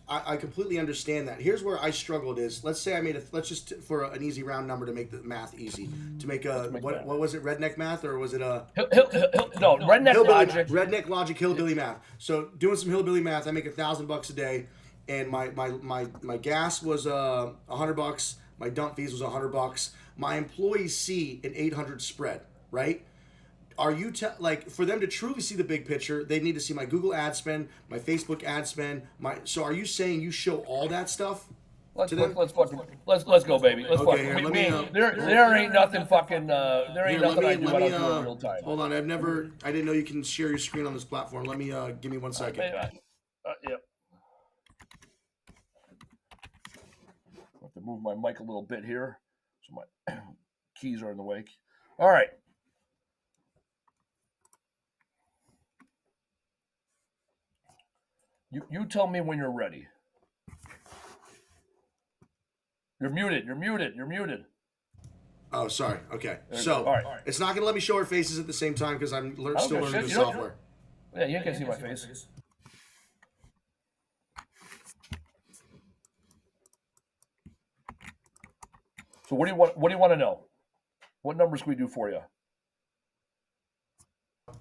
I completely understand that. Here's where I struggled is, let's say I made let's just, for an easy round number to make the math easy, to make what was it, redneck math, or was it a no, redneck logic. Redneck logic, hillbilly math. So doing some hillbilly math, I make $1,000 a day, and my gas was $100. My dump fees was $100. My employees see an 800 spread, right? Are you for them to truly see the big picture, they need to see my Google ad spend, my Facebook ad spend, so are you saying you show all that stuff? Let's go, baby. Let's okay, here, there ain't nothing fucking. There ain't nothing I do in real time. Hold on, I didn't know you can share your screen on this platform. Let me give me 1 second. Yep. I have to move my mic a little bit here, so my keys are in the way. All right. You tell me when you're ready. You're muted. Oh, sorry. Okay. So, all right. It's not going to let me show our faces at the same time because I'm still learning the software. Yeah, you can see my face. So what do you want to know? What numbers can we do for you?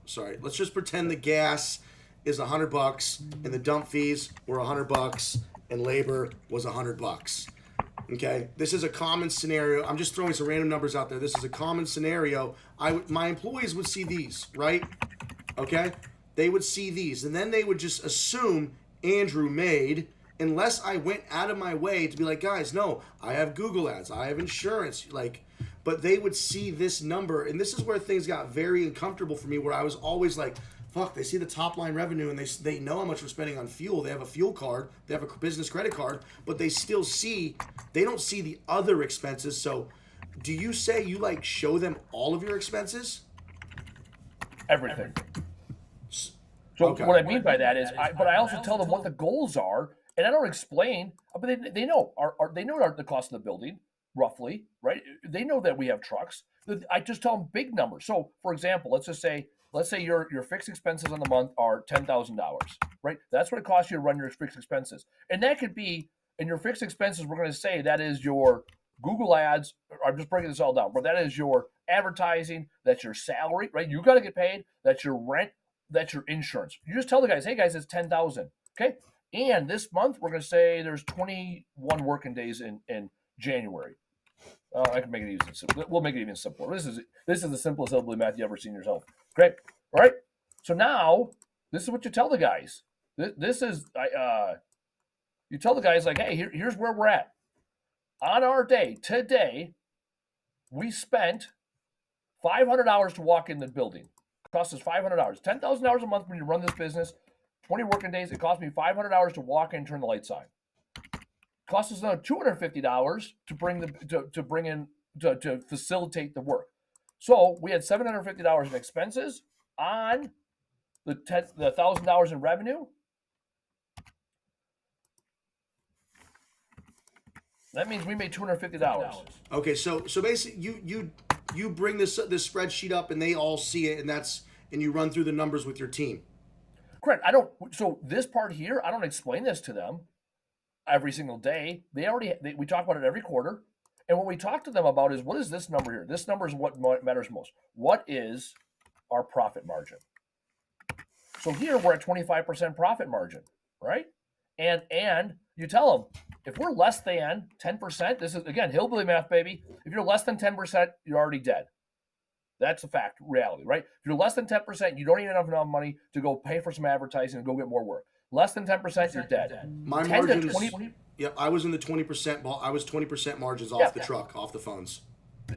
Sorry. Let's just pretend the gas is $100 and the dump fees were $100 and labor was $100. Okay, this is a common scenario. I'm just throwing some random numbers out there. This is a common scenario. My employees would see these, right? Okay, they would see these, and then they would just assume Andrew made, unless I went out of my way to be like, guys, no, I have Google ads, I have insurance, but they would see this number, and this is where things got very uncomfortable for me, where I was always like, fuck, they see the top line revenue and they know how much we're spending on fuel. They have a fuel card, they have a business credit card, but they still they don't see the other expenses. So do you say you show them all of your expenses? Everything. So okay. What I mean by that is, but I also tell them what the goals are, and I don't explain, but they know they know the cost of the building, roughly, right? They know that we have trucks. I just tell them big numbers. So for example, let's say your fixed expenses on the month are $10,000, right? That's what it costs you to run your fixed expenses. And that could be, in your fixed expenses, we're going to say that is your Google ads. I'm just breaking this all down, but that is your advertising, that's your salary, right? You got to get paid. That's your rent, that's your insurance. You just tell the guys, hey guys, it's 10,000, okay? And this month, we're going to say there's 21 working days in January. I can make it even simpler. We'll make it even simpler. This is the simplest hillbilly math you ever seen yourself. Great. All right. So now this is what you tell the guys. This is you tell the guys hey, here's where we're at. On our day today, we spent $500 to walk in the building. It cost us $500. $10,000 a month when you run this business. 20 working days. It cost me $500 to walk in and turn the lights on. Cost us another $250 to facilitate the work. So we had $750 in expenses on the $1,000 in revenue. That means we made $250. Okay, so basically you bring this spreadsheet up and they all see it, and you run through the numbers with your team. Correct. So this part here, I don't explain this to them every single day. We talk about it every quarter. And what we talk to them about is, what is this number here? This number is what matters most. What is our profit margin? So here we're at 25% profit margin, right? And you tell them, if we're less than 10%, this is, again, hillbilly math, baby. If you're less than 10%, you're already dead. That's a fact, reality, right? If you're less than 10%, you don't even have enough money to go pay for some advertising and go get more work. Less than 10%, you're dead. My 10 to margins. 20. Yep, I was in the 20%. I was 20% margins off the truck, off the phones.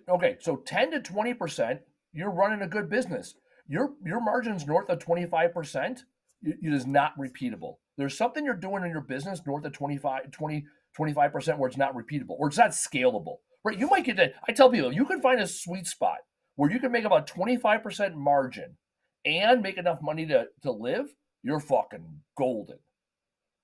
Okay, so 10 to 20%, you're running a good business. Your margins north of 25%, it is not repeatable. There's something you're doing in your business north of 25% where it's not repeatable, or it's not scalable. Right? You might get that. I tell people, you can find a sweet spot where you can make about 25% margin and make enough money to live, you're fucking golden.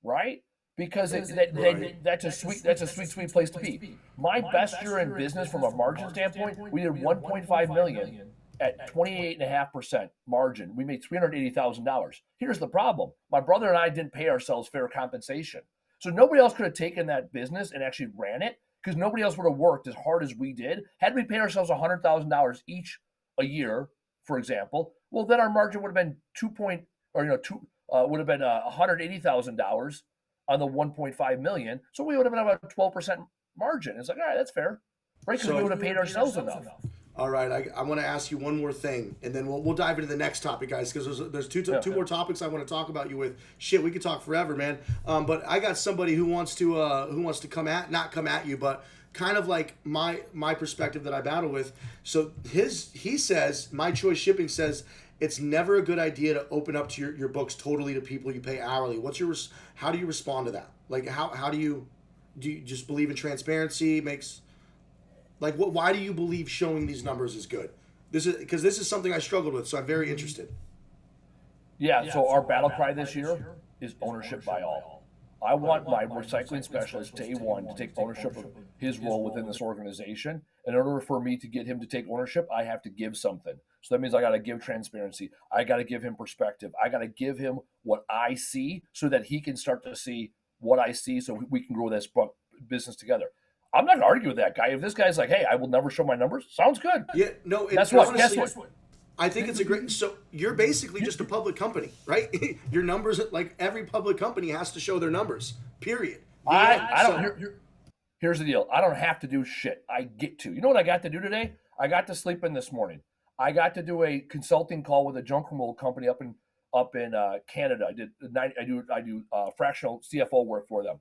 Right? Because that's a sweet place to be. My best year in business from a margin standpoint, we did 1.5 million at 28.5% margin. We made $380,000. Here's the problem: my brother and I didn't pay ourselves fair compensation, so nobody else could have taken that business and actually ran it, because nobody else would have worked as hard as we did. Had we paid ourselves $100,000 each a year, for example, well, then our margin would have been would have been $180,000 on the 1.5 million. So we would have been about a 12% margin. It's like, all right, that's fair, right? Because we would have paid ourselves enough. All right, I want to ask you one more thing, and then we'll dive into the next topic, guys, because there's two more topics I want to talk about you with. Shit, we could talk forever, man. But I got somebody who wants to not come at you, but kind of like my perspective that I battle with. So he says, My Choice Shipping says, it's never a good idea to open up to your books totally to people you pay hourly. How do you respond to that? Like, how do you just believe in transparency? Why do you believe showing these numbers is good? This is something I struggled with, so I'm very interested. Yeah, so our battle cry this year is ownership by all. I want my recycling specialist, day one, to take ownership of his role within this organization. In order for me to get him to take ownership, I have to give something. So that means I got to give transparency. I got to give him perspective. I got to give him what I see so that he can start to see what I see, so we can grow this business together. I'm not going to argue with that guy. If this guy's like, hey, I will never show my numbers, sounds good. Yeah, no, guess what? I think it's a great. So you're basically just a public company, right? Your numbers, like every public company, has to show their numbers. Period. Here's the deal. I don't have to do shit. I get to. You know what I got to do today? I got to sleep in this morning. I got to do a consulting call with a junk removal company up in Canada. I do fractional CFO work for them.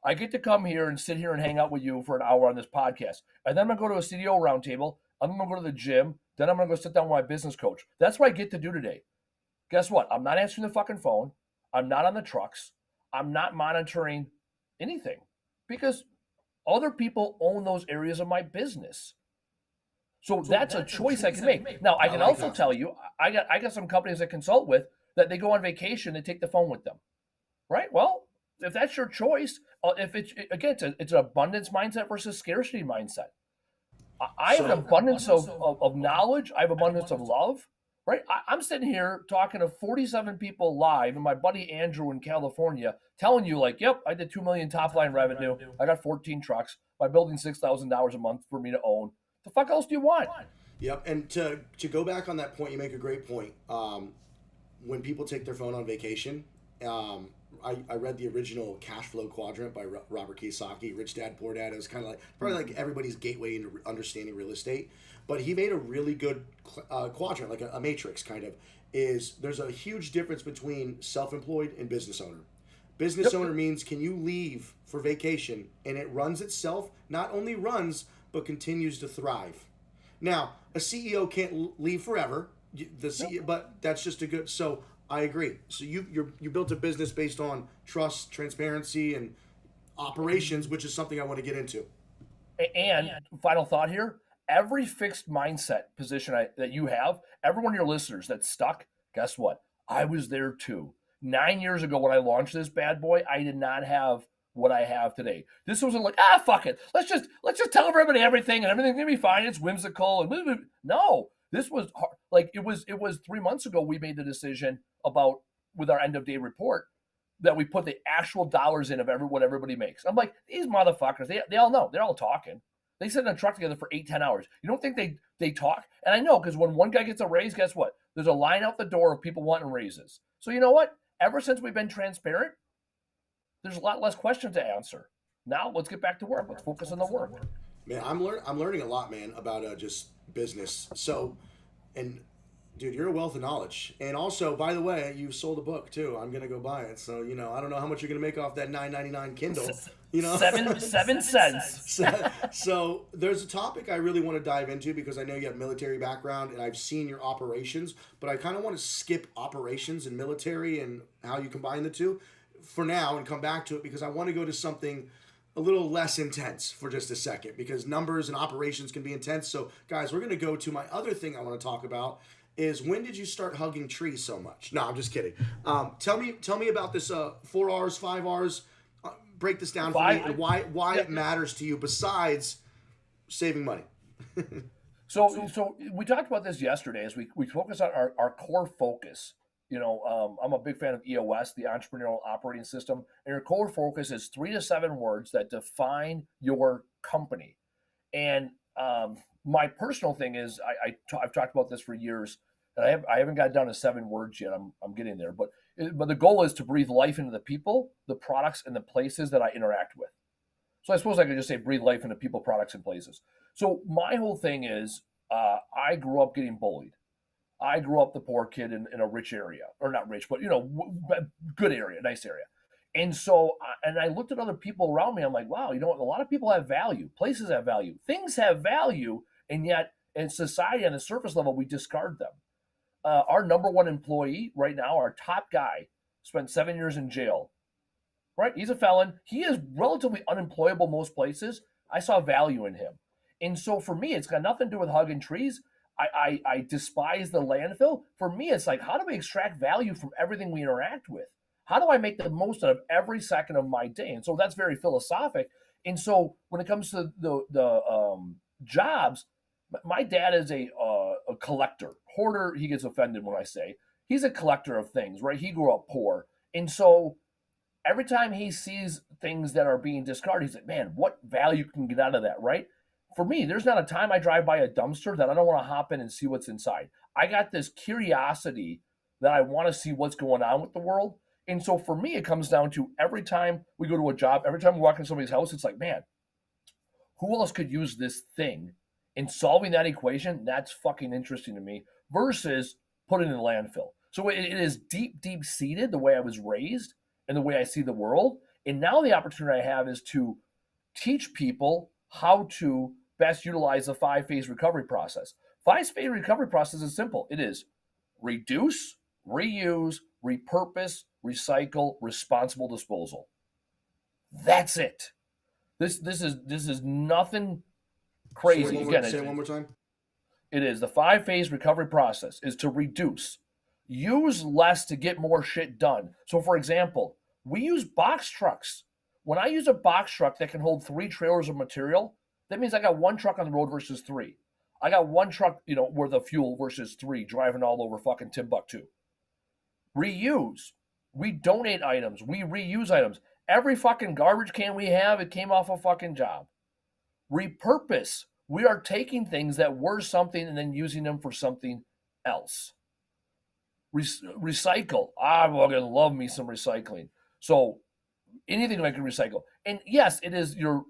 I get to come here and sit here and hang out with you for an hour on this podcast. And then I'm going to go to a CDO roundtable. I'm going to go to the gym. Then I'm going to go sit down with my business coach. That's what I get to do today. Guess what? I'm not answering the fucking phone. I'm not on the trucks. I'm not monitoring anything, because other people own those areas of my business. So that's a choice I can make. Now, I can also tell you, I got some companies I consult with that they go on vacation and take the phone with them. Right? Well, if that's your choice, it's an abundance mindset versus scarcity mindset. I have an abundance of knowledge. I have abundance of love, right? I'm sitting here talking to 47 people live, and my buddy Andrew in California telling you, like, yep, I did $2 million top line revenue. I got 14 trucks. My building's $6,000 a month for me to own. The fuck else do you want? Yep. And to go back on that point, you make a great point. When people take their phone on vacation, I read the original Cash Flow Quadrant by Robert Kiyosaki, Rich Dad, Poor Dad. It was kind of like probably like everybody's gateway into understanding real estate. But he made a really good quadrant, like a matrix kind of. There's a huge difference between self-employed and business owner. Business owner means, can you leave for vacation and it runs itself? Not only runs, but continues to thrive. Now, a CEO can't leave forever. But that's just a good. So I agree. So you built a business based on trust, transparency, and operations, which is something I want to get into. And final thought here: every fixed mindset position that you have, every one of your listeners that's stuck, guess what? I was there too. 9 years ago when I launched this bad boy, I did not have what I have today. This wasn't like, fuck it. Let's just tell everybody everything and everything's gonna be fine. It's whimsical and no. This was hard. Like it was 3 months ago we made the decision about, with our end of day report, that we put the actual dollars in of what everybody makes. I'm like, these motherfuckers, they all know. They're all talking. They sit in a truck together for 8-10 hours. You don't think they talk? And I know, because when one guy gets a raise, guess what? There's a line out the door of people wanting raises. So you know what? Ever since we've been transparent, there's a lot less questions to answer. Now let's get back to work. Let's focus on the work. Man, I'm learning a lot, man, about just business. So, and Dude, you're a wealth of knowledge. And also, by the way, you've sold a book too. I'm gonna go buy it. So, I don't know how much you're gonna make off that 9.99 Kindle. You know, Seven cents. so there's a topic I really want to dive into because I know you have military background and I've seen your operations, but I kind of want to skip operations and military and how you combine the two for now and come back to it because I want to go to something a little less intense for just a second because numbers and operations can be intense. So, guys, we're going to go to my other thing I want to talk about is when did you start hugging trees so much? No, I'm just kidding. Tell me about this 4 R's, 5 R's. Break this down for me and why it matters to you besides saving money. So we talked about this yesterday as we focus on our core focus. I'm a big fan of EOS, the Entrepreneurial Operating System, and your core focus is 3 to 7 words that define your company. And my personal thing is I've talked about this for years, and I haven't got down to 7 words yet. I'm getting there, but the goal is to breathe life into the people, the products, and the places that I interact with. So I suppose I could just say breathe life into people, products, and places. So my whole thing is I grew up getting bullied. I grew up the poor kid in a rich area, or not rich, but good area, nice area. And so, and I looked at other people around me. I'm like, wow, you know what? A lot of people have value. Places have value. Things have value, and yet in society on the surface level, we discard them. Our number one employee right now, our top guy, spent 7 years in jail. Right? He's a felon. He is relatively unemployable most places. I saw value in him. And so for me, it's got nothing to do with hugging trees. I despise the landfill. For me, it's like, how do we extract value from everything we interact with? How do I make the most out of every second of my day? And so that's very philosophic. And so when it comes to the jobs, my dad is a collector. Hoarder, he gets offended when I say. He's a collector of things, right? He grew up poor. And so every time he sees things that are being discarded, he's like, man, what value can get out of that, right? For me, there's not a time I drive by a dumpster that I don't want to hop in and see what's inside. I got this curiosity that I want to see what's going on with the world. And so for me, it comes down to every time we go to a job, every time we walk in somebody's house, it's like, man, who else could use this thing? And solving that equation, that's fucking interesting to me versus putting it in the landfill. So it is deep, deep seated the way I was raised and the way I see the world. And now the opportunity I have is to teach people how to best utilize the 5-phase recovery process. 5-phase recovery process is simple. It is reduce, reuse, repurpose, recycle, responsible disposal. That's it. This is nothing crazy. Say it one more time. It is the 5-phase recovery process is to reduce, use less to get more shit done. So for example, we use box trucks. When I use a box truck that can hold 3 trailers of material, that means I got 1 truck on the road versus 3. I got 1 truck, worth of fuel versus 3 driving all over fucking Timbuktu. Reuse. We donate items. We reuse items. Every fucking garbage can we have, it came off a fucking job. Repurpose. We are taking things that were something and then using them for something else. Recycle. I fucking love me some recycling. So anything I can recycle. And yes, it is your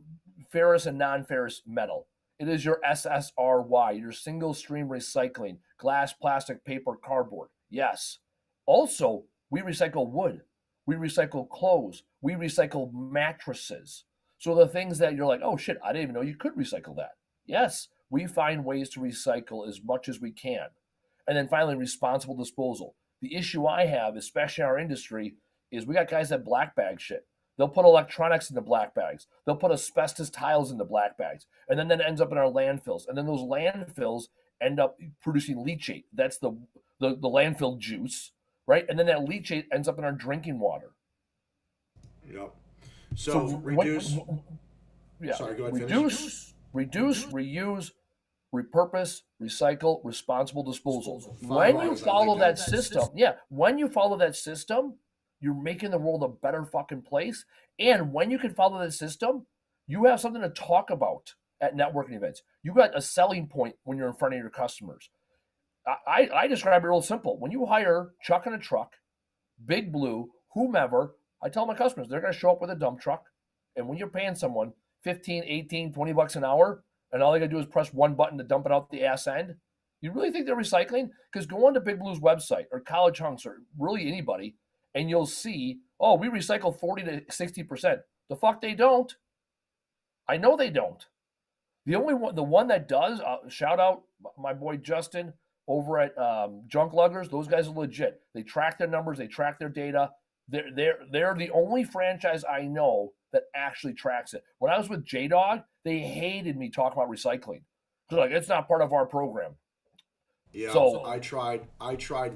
ferrous and non-ferrous metal. It is your SSRY, your single stream recycling, glass, plastic, paper, cardboard. Yes. Also, we recycle wood. We recycle clothes. We recycle mattresses. So the things that you're like, oh shit, I didn't even know you could recycle that. Yes, we find ways to recycle as much as we can. And then finally, responsible disposal. The issue I have, especially in our industry, is we got guys that black bag shit. They'll put electronics in the black bags. They'll put asbestos tiles in the black bags. And then that ends up in our landfills. And then those landfills end up producing leachate. That's the landfill juice, right? And then that leachate ends up in our drinking water. Yep. So reduce. Sorry, go ahead. Reduce, reuse, repurpose, recycle, responsible disposal. When you follow that system, you're making the world a better fucking place. And when you can follow that system, you have something to talk about at networking events. You got a selling point when you're in front of your customers. I describe it real simple. When you hire Chuck in a truck, Big Blue, whomever, I tell my customers, they're going to show up with a dump truck. And when you're paying someone 15, 18, 20 bucks an hour, and all they got to do is press one button to dump it out the ass end, You really think they're recycling? Because go on to Big Blue's website or College Hunks or really anybody, and you'll see, oh, we recycle 40 to 60%. The fuck they don't. I know they don't. The one that does, shout out my boy Justin over at Junk Luggers. Those guys are legit. They track their numbers. They track their data. They're the only franchise I know that actually tracks it. When I was with J-Dog, they hated me talking about recycling. They're like, it's not part of our program. Yeah, so I tried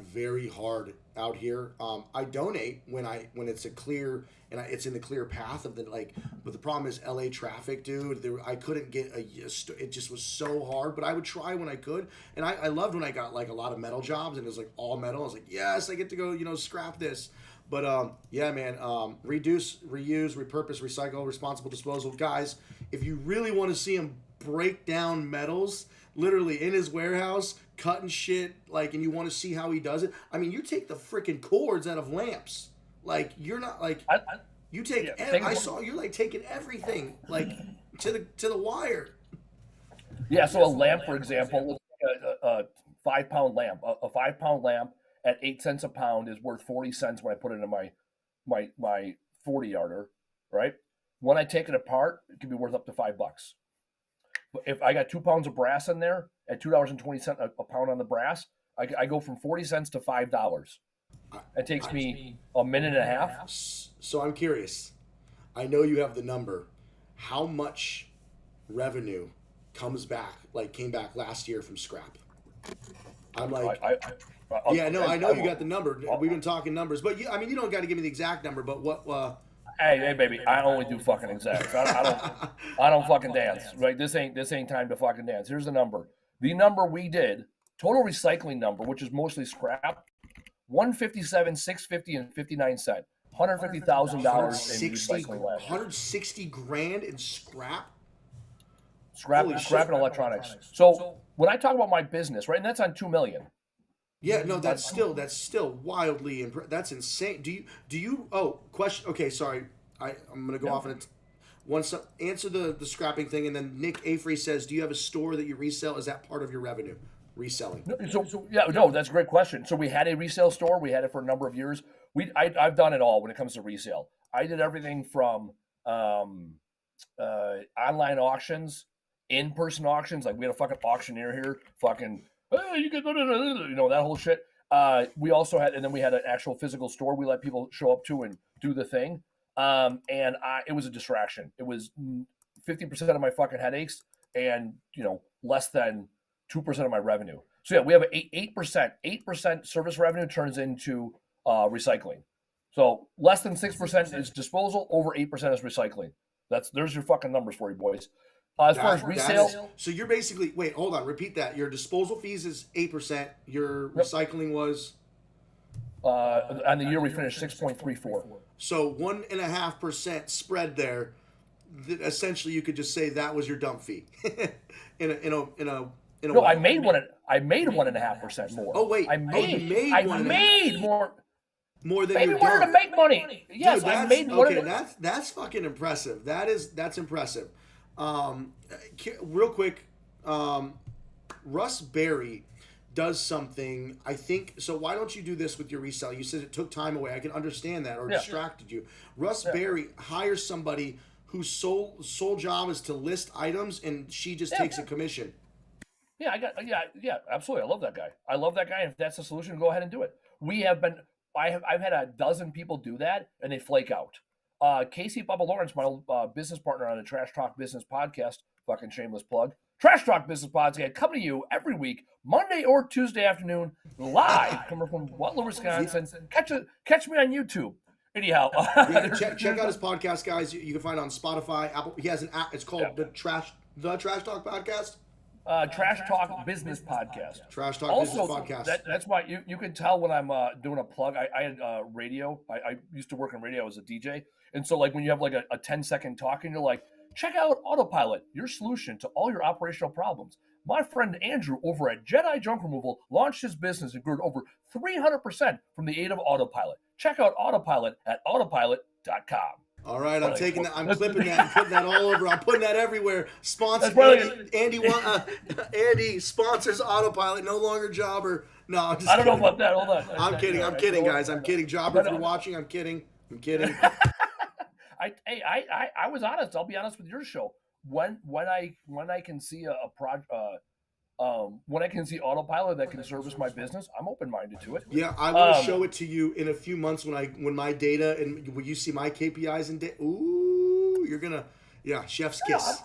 very hard out here. I donate when it's a clear and it's in the clear path of the like. But the problem is LA traffic, dude. I couldn't get it just was so hard. But I would try when I could, and I loved when I got like a lot of metal jobs and it was like all metal. I was like, yes, I get to go scrap this. But yeah, man, reduce, reuse, repurpose, recycle, responsible disposal, guys. If you really want to see him break down metals, literally in his warehouse, cutting shit, like, and you want to see how he does it. I mean, you take the freaking cords out of lamps. Like, you're not like you take. Yeah, I saw you're like taking everything like to the wire. Yeah. So a lamp, for example, a 5 pound lamp, a 5 pound lamp at 8 cents a pound is worth 40 cents when I put it in my 40 yarder, right? When I take it apart, it can be worth up to $5. If I got 2 pounds of brass in there at $2.20 a pound on the brass, I go from 40 cents to $5. It takes me a minute and a half. So I'm curious. I know you have the number. How much revenue came back last year from scrap? I'm like, I know you got the number. We've been talking numbers, but you don't got to give me the exact number. But what? Hey, baby, I only do fucking exacts. I don't fucking dance. Right? This ain't time to fucking dance. Here's the number. The number we did, total recycling number, which is mostly scrap, $157,650 and 59 cents. $150,000 in recycling last year. $160,000 in scrap. Scrap and electronics. So when I talk about my business, right, and that's on $2 million. Yeah, no, that's still wildly that's insane. Do you? Oh, question. Okay, sorry. I'm gonna go off and answer the scrapping thing, and then Nick Avery says, do you have a store that you resell? Is that part of your revenue? Reselling. No, that's a great question. So we had a resale store. We had it for a number of years. I've done it all when it comes to resale. I did everything from online auctions, in-person auctions. Like we had a fucking auctioneer here, fucking. Hey, you get that whole shit. We also had, and then we had an actual physical store we let people show up to and do the thing. It was a distraction. It was 50% of my fucking headaches, and less than 2% of my revenue. So yeah, we have 8% service revenue turns into recycling. So less than 6% is disposal. Over 8% is recycling. There's your fucking numbers for you, boys. As far as resale, so you're basically hold on, repeat that. Your disposal fees is 8%. Your recycling was on the year we finished 6.34. So 1.5% spread there. Essentially, you could just say that was your dump fee. in a no, way. I made 1.5% more. Oh wait, I made more. More than you wanted to make money. Yes, dude, I made more. Okay, that's fucking impressive. That's impressive. Real quick, Russ Berry does something, I think. So why don't you do this with your resale? You said it took time away. I can understand that, or distracted you. Russ Berry hires somebody whose sole job is to list items, and she just takes a commission. Yeah, absolutely. I love that guy. And if that's the solution, go ahead and do it. I've had a dozen people do that, and they flake out. Casey Bubba Lawrence, my old business partner on the Trash Talk Business Podcast, fucking shameless plug, Trash Talk Business Podcast, coming to you every week, Monday or Tuesday afternoon, live, coming from Butler, Wisconsin. Catch me on YouTube. Anyhow, check out his podcast, guys. You can find it on Spotify, Apple. He has an app. It's called the Trash Talk Podcast. Trash Talk Business Podcast. Trash Talk Business Podcast. That's why you can tell when I'm doing a plug. I had radio. I used to work in radio as a DJ. And so like when you have like a 10-second talk and you're like, check out Autopilot, your solution to all your operational problems. My friend Andrew over at Jedi Junk Removal launched his business and grew over 300% from the aid of Autopilot. Check out Autopilot at autopilot.com. All right, I'm taking that. I'm clipping that and putting that all over. I'm putting that everywhere. Sponsor Andy sponsors Autopilot. No longer Jobber. No, I'm just I don't kidding. know about that. Hold on. I'm kidding. I'm kidding, guys. I'm kidding. Jobber, if you're watching, I'm kidding. I'm kidding. I was honest. I'll be honest with your show. When I can see a project. When I can see Autopilot that can service my business, I'm open-minded to it. Yeah, I want to show it to you in a few months when my data and when you see my KPIs and ooh, you're gonna chef's kiss.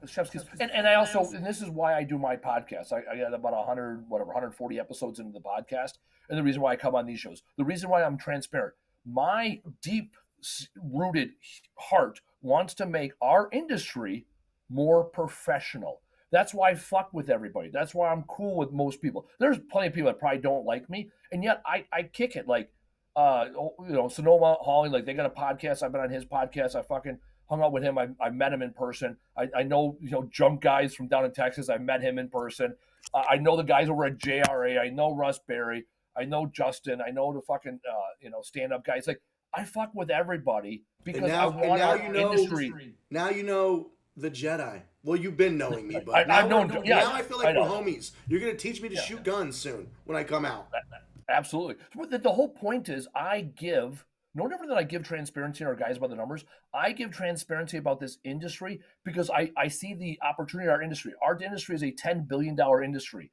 Chef's kiss. And I also, and this is why I do my podcast. I got about 140 episodes into the podcast, and the reason why I come on these shows, the reason why I'm transparent, my deep-rooted heart wants to make our industry more professional. That's why I fuck with everybody. That's why I'm cool with most people. There's plenty of people that probably don't like me, and yet I kick it. Like, Sonoma Hawley, like they got a podcast. I've been on his podcast. I fucking hung out with him. I met him in person. I know, junk guys from down in Texas. I met him in person. I know the guys over at JRA. I know Russ Berry. I know Justin. I know the fucking, stand-up guys. Like, I fuck with everybody because I want our industry. Now you know the Jedi. Well, you've been knowing me, but now I feel like we're homies. You're going to teach me to shoot guns soon when I come out. Absolutely. The whole point is I give, no different than I give transparency to our guys about the numbers, I give transparency about this industry because I see the opportunity in our industry. Our industry is a $10 billion industry.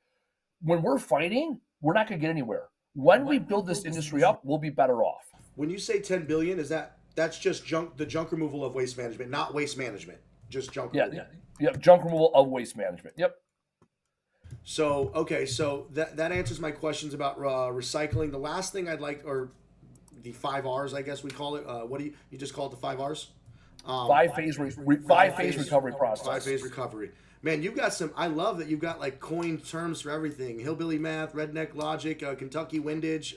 When we're fighting, we're not going to get anywhere. When we build this industry up, we'll be better off. When you say 10 billion, that's just the junk removal of waste management, not waste management, just junk removal. Yeah, junk removal of waste management. Yep. So, okay, so that answers my questions about recycling. The last thing I'd like, or the 5 R's, I guess we call it. What do you just call it, the 5 R's? Five-phase recovery process. 5-phase recovery. Man, you've got some, I love that you've got like coined terms for everything. Hillbilly math, redneck logic, Kentucky windage.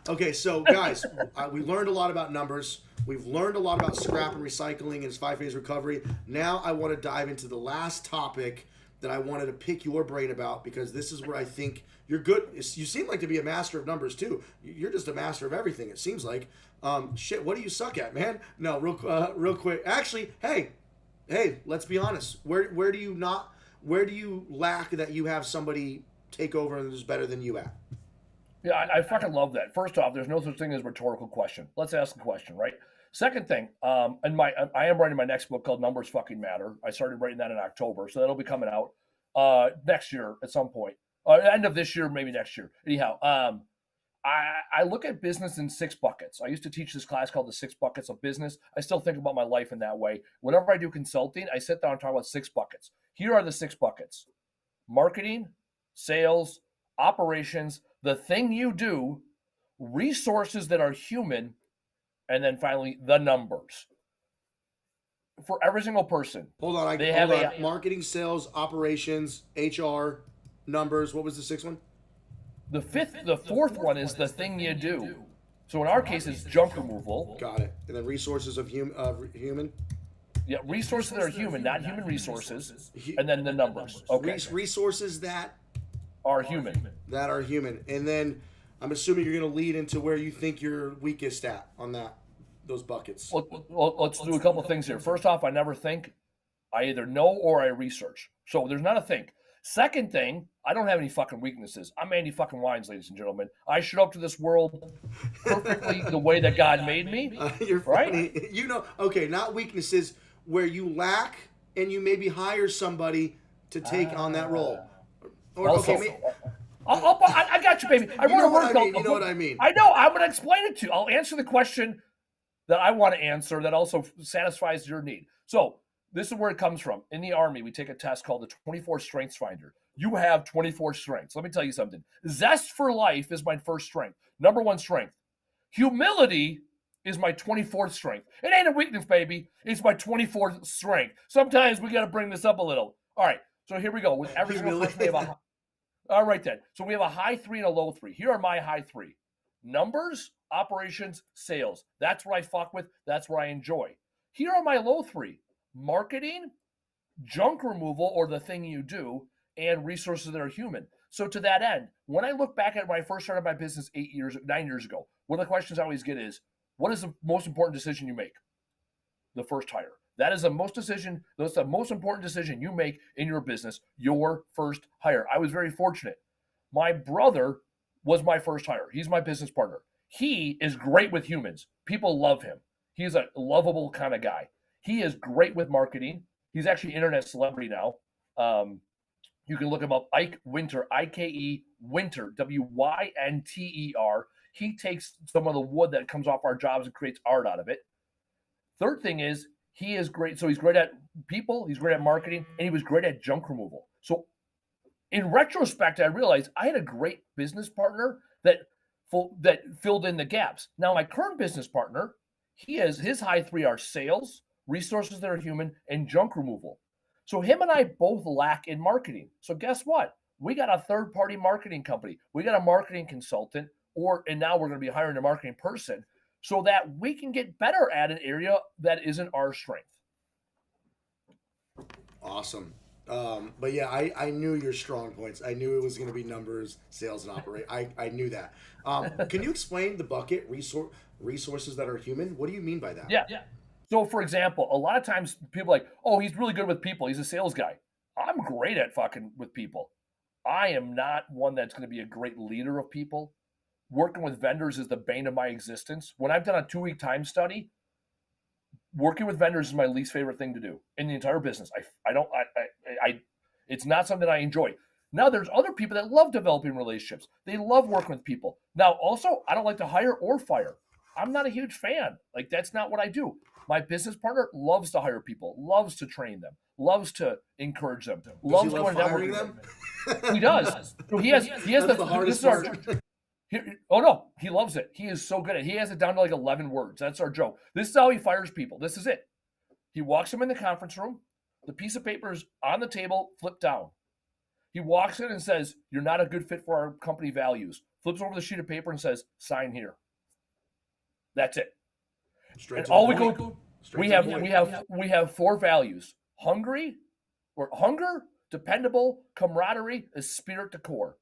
Okay, so guys, we learned a lot about numbers. We've learned a lot about scrap and recycling and its 5-phase recovery. Now I want to dive into the last topic that I wanted to pick your brain about because this is where I think you're good. You seem like to be a master of numbers too. You're just a master of everything, it seems like. Shit, what do you suck at, man? No, real quick. Actually, hey, let's be honest. Where do you lack that you have somebody take over and is better than you at? Yeah, I fucking love that. First off, there's no such thing as rhetorical question. Let's ask a question, right? Second thing, I am writing my next book called Numbers Fucking Matter. I started writing that in October, so that'll be coming out next year at some point. End of this year, maybe next year. Anyhow, I look at business in 6 buckets. I used to teach this class called the 6 buckets of business. I still think about my life in that way. Whenever I do consulting, I sit down and talk about 6 buckets. Here are the 6 buckets: marketing, sales, operations, the thing you do, resources that are human, and then finally the numbers. For every single person. Hold on. Marketing, sales, operations, HR, numbers. What was the 6th one? The fourth one is the thing you do. So in our case, it's junk removal. Got it. And then resources of human. Yeah, resources that are human, not human resources. And then the numbers. Okay. Resources that are human. That are human. And then I'm assuming you're going to lead into where you think you're weakest at on those buckets. Well, let's do a couple of things here. First off, I never think. I either know or I research. So there's not a think. Second thing, I don't have any fucking weaknesses. I'm Andy fucking Weins, ladies and gentlemen. I showed up to this world perfectly the way that God made me. You're funny. Right? Okay, not weaknesses, where you lack and you maybe hire somebody to take on that role. Or also, I got you, baby. You know what I mean. I know. I'm going to explain it to you. I'll answer the question that I want to answer that also satisfies your need. So this is where it comes from. In the Army, we take a test called the 24 Strengths Finder. You have 24 strengths. Let me tell you something. Zest for life is my first strength. Number 1 strength. Humility is my 24th strength. It ain't a weakness, baby. It's my 24th strength. Sometimes we got to bring this up a little. All right. So here we go. With every single person, we have all right then. So we have a high 3 and a low 3. Here are my high 3. Numbers, operations, sales. That's what I fuck with. That's what I enjoy. Here are my low 3. Marketing, junk removal, or the thing you do, and resources that are human. So to that end, when I look back at when I first started my business 9 years ago, one of the questions I always get is, What is the most important decision you make? The first hire. That's the most important decision you make in your business, your first hire. I was very fortunate. My brother was my first hire. He's my business partner. He is great with humans. People love him. He's a lovable kind of guy. He is great with marketing. He's actually an internet celebrity now. You can look him up, Ike Winter, I-K-E Winter, W-Y-N-T-E-R. He takes some of the wood that comes off our jobs and creates art out of it. Third thing is he is great. So he's great at people, he's great at marketing, and he was great at junk removal. So in retrospect, I realized I had a great business partner that filled in the gaps. Now my current business partner, his high three are sales, resources that are human, and junk removal. So him and I both lack in marketing. So guess what? We got a third-party marketing company. We got a marketing consultant, and now we're going to be hiring a marketing person so that we can get better at an area that isn't our strength. Awesome. But yeah, I knew your strong points. I knew it was going to be numbers, sales, and operate. I knew that. Can you explain the bucket resources that are human? What do you mean by that? Yeah. So, for example, a lot of times people are like, oh, he's really good with people. He's a sales guy. I'm great at fucking with people. I am not one that's going to be a great leader of people. Working with vendors is the bane of my existence. When I've done a 2-week time study, working with vendors is my least favorite thing to do in the entire business. It's not something I enjoy. Now, there's other people that love developing relationships. They love working with people. Now, also, I don't like to hire or fire. I'm not a huge fan. Like, that's not what I do. My business partner loves to hire people, loves to train them, loves to encourage them, loves going firing them. He does. So he has the hardest part. Oh no, he loves it. He is so good at it. He has it down to like 11 words. That's our joke. This is how he fires people. This is it. He walks them in the conference room. The piece of paper is on the table, flipped down. He walks in and says, "You're not a good fit for our company values." Flips over the sheet of paper and says, "Sign here." That's it. And all we go, we have 4 values: hunger, dependable, camaraderie, esprit de corps.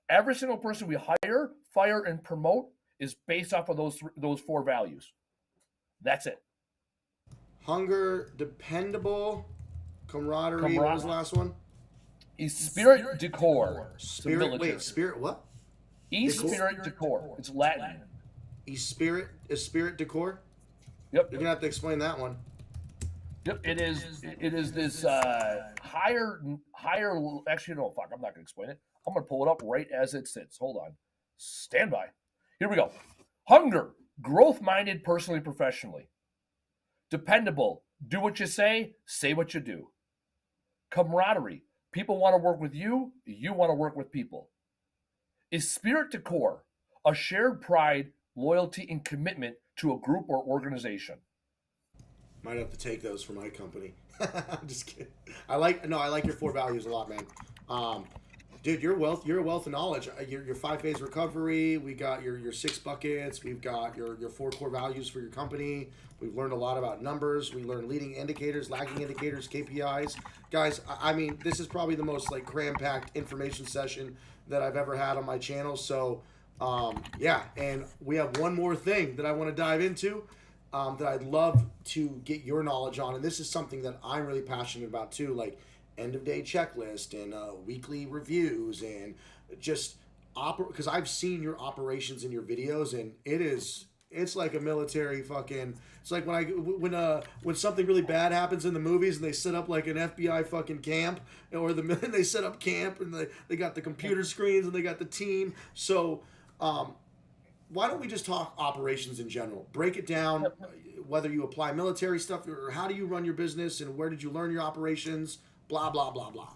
Every single person we hire, fire, and promote is based off of those 4 values. That's it. Hunger, dependable, camaraderie. What was the last one? Esprit de corps. Spirit what? Esprit de corps. It's Latin. Esprit de corps? Yep. You're gonna have to explain that one. Yep. It is this higher. Actually, no. Fuck. I'm not gonna explain it. I'm gonna pull it up right as it sits. Hold on. Stand by. Here we go. Hunger. Growth-minded, personally, professionally. Dependable. Do what you say what you do. Camaraderie. People want to work with you. You want to work with people. Esprit de corps. A shared pride, loyalty, and commitment to a group or organization. Might have to take those for my company. I'm just kidding. I like your 4 values a lot, man. Dude, you're a wealth of knowledge. Your 5-phase recovery. We got your 6 buckets. We've got your 4 core values for your company. We've learned a lot about numbers. We learned leading indicators, lagging indicators, KPIs. Guys, I mean, this is probably the most like cram-packed information session that I've ever had on my channel. So, yeah, and we have one more thing that I want to dive into that I'd love to get your knowledge on. And this is something that I'm really passionate about too, like end-of-day checklist and weekly reviews and just because I've seen your operations in your videos, and it's like a military fucking. It's like when something really bad happens in the movies and they set up like an FBI fucking camp, or they set up camp and they got the computer screens and they got the team. So why don't we just talk operations in general? Break it down, whether you apply military stuff or how do you run your business and where did you learn your operations, blah, blah, blah, blah.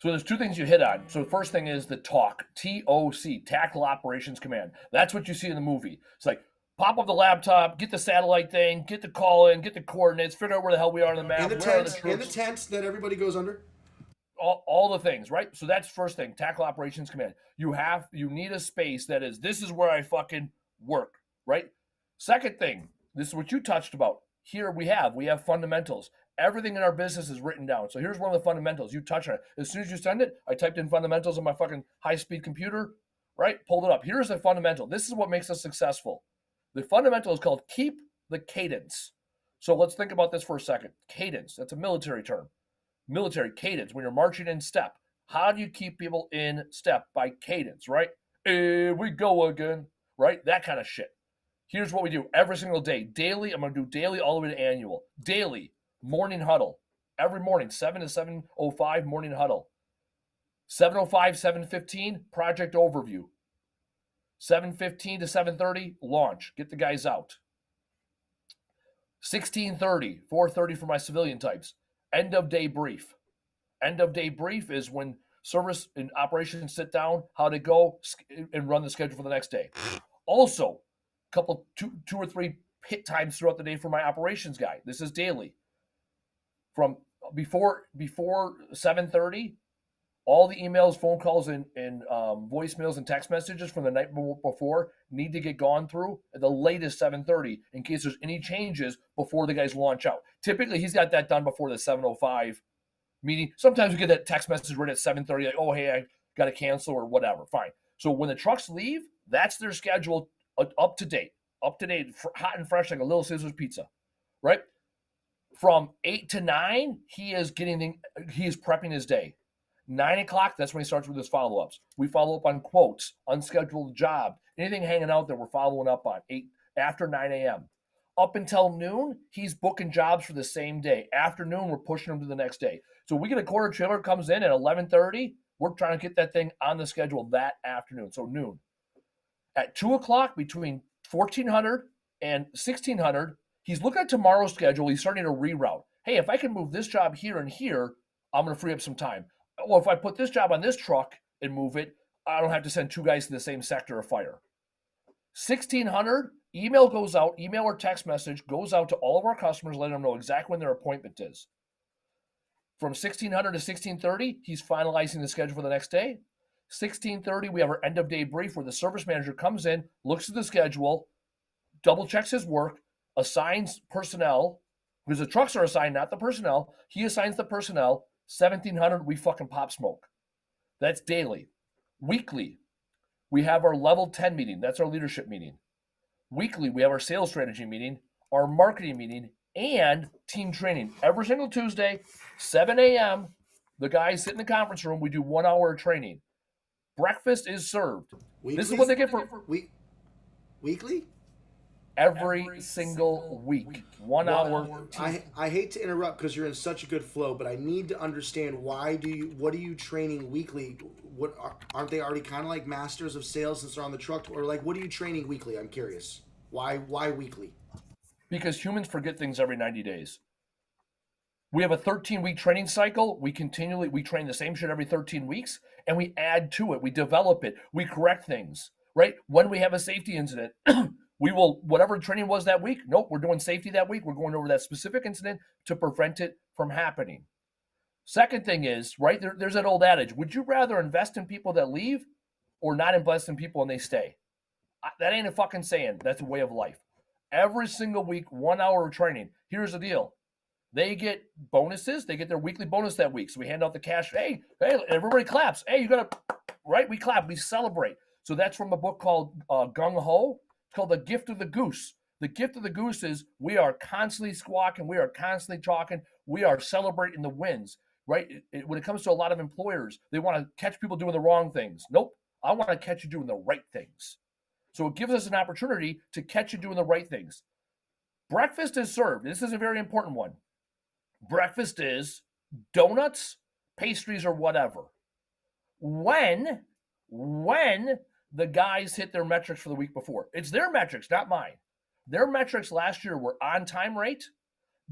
So there's 2 things you hit on. So the first thing is the TOC, T-O-C, Tactical Operations Command. That's what you see in the movie. It's like, pop up the laptop, get the satellite thing, get the call in, get the coordinates, figure out where the hell we are on the map. And the tents that everybody goes under. All the things, right? So that's first thing, Tactical Operations Command. You need a space that is, this is where I fucking work, right? Second thing, this is what you touched about. Here we have fundamentals. Everything in our business is written down. So here's one of the fundamentals. You touch on it. As soon as you send it, I typed in fundamentals on my fucking high-speed computer, right? Pulled it up. Here's the fundamental. This is what makes us successful. The fundamental is called keep the cadence. So let's think about this for a second. Cadence, that's a military term. Military cadence, when you're marching in step. How do you keep people in step? By cadence, right? Here we go again, right? That kind of shit. Here's what we do every single day. Daily, I'm going to do daily all the way to annual. Daily, morning huddle. Every morning, 7 to 7:05, morning huddle. 7:05, 7:15, project overview. 7:15 to 7:30, launch. Get the guys out. 16:30, 4:30 for my civilian types. End of day brief. End of day brief is when service and operations sit down, how to go and run the schedule for the next day. Also, two or three hit times throughout the day for my operations guy. This is daily. From before 7:30, all the emails, phone calls, and voicemails and text messages from the night before need to get gone through at the latest 7:30 in case there's any changes before the guys launch out. Typically, he's got that done before the 7:05 meeting. Sometimes we get that text message right at 7:30, like, oh, hey, I got to cancel or whatever. Fine. So when the trucks leave, that's their schedule up to date, hot and fresh like a Little Caesars pizza, right? From 8 to 9, he is prepping his day. 9 o'clock, that's when he starts with his follow-ups. We follow up on quotes, unscheduled job, anything hanging out there we're following up on after 9 a.m. Up until noon, he's booking jobs for the same day. Afternoon, we're pushing him to the next day. So we get a quarter trailer comes in at 11:30, we're trying to get that thing on the schedule that afternoon, so noon. At 2 o'clock, between 1400 and 1600, he's looking at tomorrow's schedule. He's starting to reroute. Hey, if I can move this job here and here, I'm going to free up some time. Well, if I put this job on this truck and move it, I don't have to send two guys to the same sector of fire. 1600, email goes out, email or text message goes out to all of our customers, letting them know exactly when their appointment is. From 1600 to 1630, he's finalizing the schedule for the next day. 1630, we have our end of day brief where the service manager comes in, looks at the schedule, double checks his work, assigns personnel, because the trucks are assigned, not the personnel. He assigns the personnel. 1700, we fucking pop smoke. That's daily. Weekly, we have our level 10 meeting. That's our leadership meeting. Weekly, we have our sales strategy meeting, our marketing meeting, and team training. Every single Tuesday, 7 a.m., the guys sit in the conference room. We do 1 hour of training. Breakfast is served. Weekly? This is what they get for weekly? Every single week. 1 hour. I hate to interrupt because you're in such a good flow, but I need to understand what are you training weekly? Aren't they already kind of like masters of sales since they're on the truck? Or like, what are you training weekly? I'm curious. Why weekly? Because humans forget things every 90 days. We have a 13-week training cycle. We train the same shit every 13 weeks, and we add to it. We develop it. We correct things, right? When we have a safety incident, we will, whatever training was that week, nope, we're doing safety that week. We're going over that specific incident to prevent it from happening. Second thing is, right, there's that old adage, would you rather invest in people that leave or not invest in people and they stay? That ain't a fucking saying. That's a way of life. Every single week, 1 hour of training. Here's the deal. They get bonuses. They get their weekly bonus that week. So we hand out the cash. Hey, everybody claps. Hey, you got to, right? We clap. We celebrate. So that's from a book called Gung Ho. It's called The Gift of the Goose. The gift of the goose is we are constantly squawking. We are constantly talking. We are celebrating the wins, right? When it comes to a lot of employers, they want to catch people doing the wrong things. Nope. I want to catch you doing the right things. So it gives us an opportunity to catch you doing the right things. Breakfast is served. This is a very important one. Breakfast is donuts, pastries, or whatever. When the guys hit their metrics for the week before. It's their metrics, not mine. Their metrics last year were on-time rate,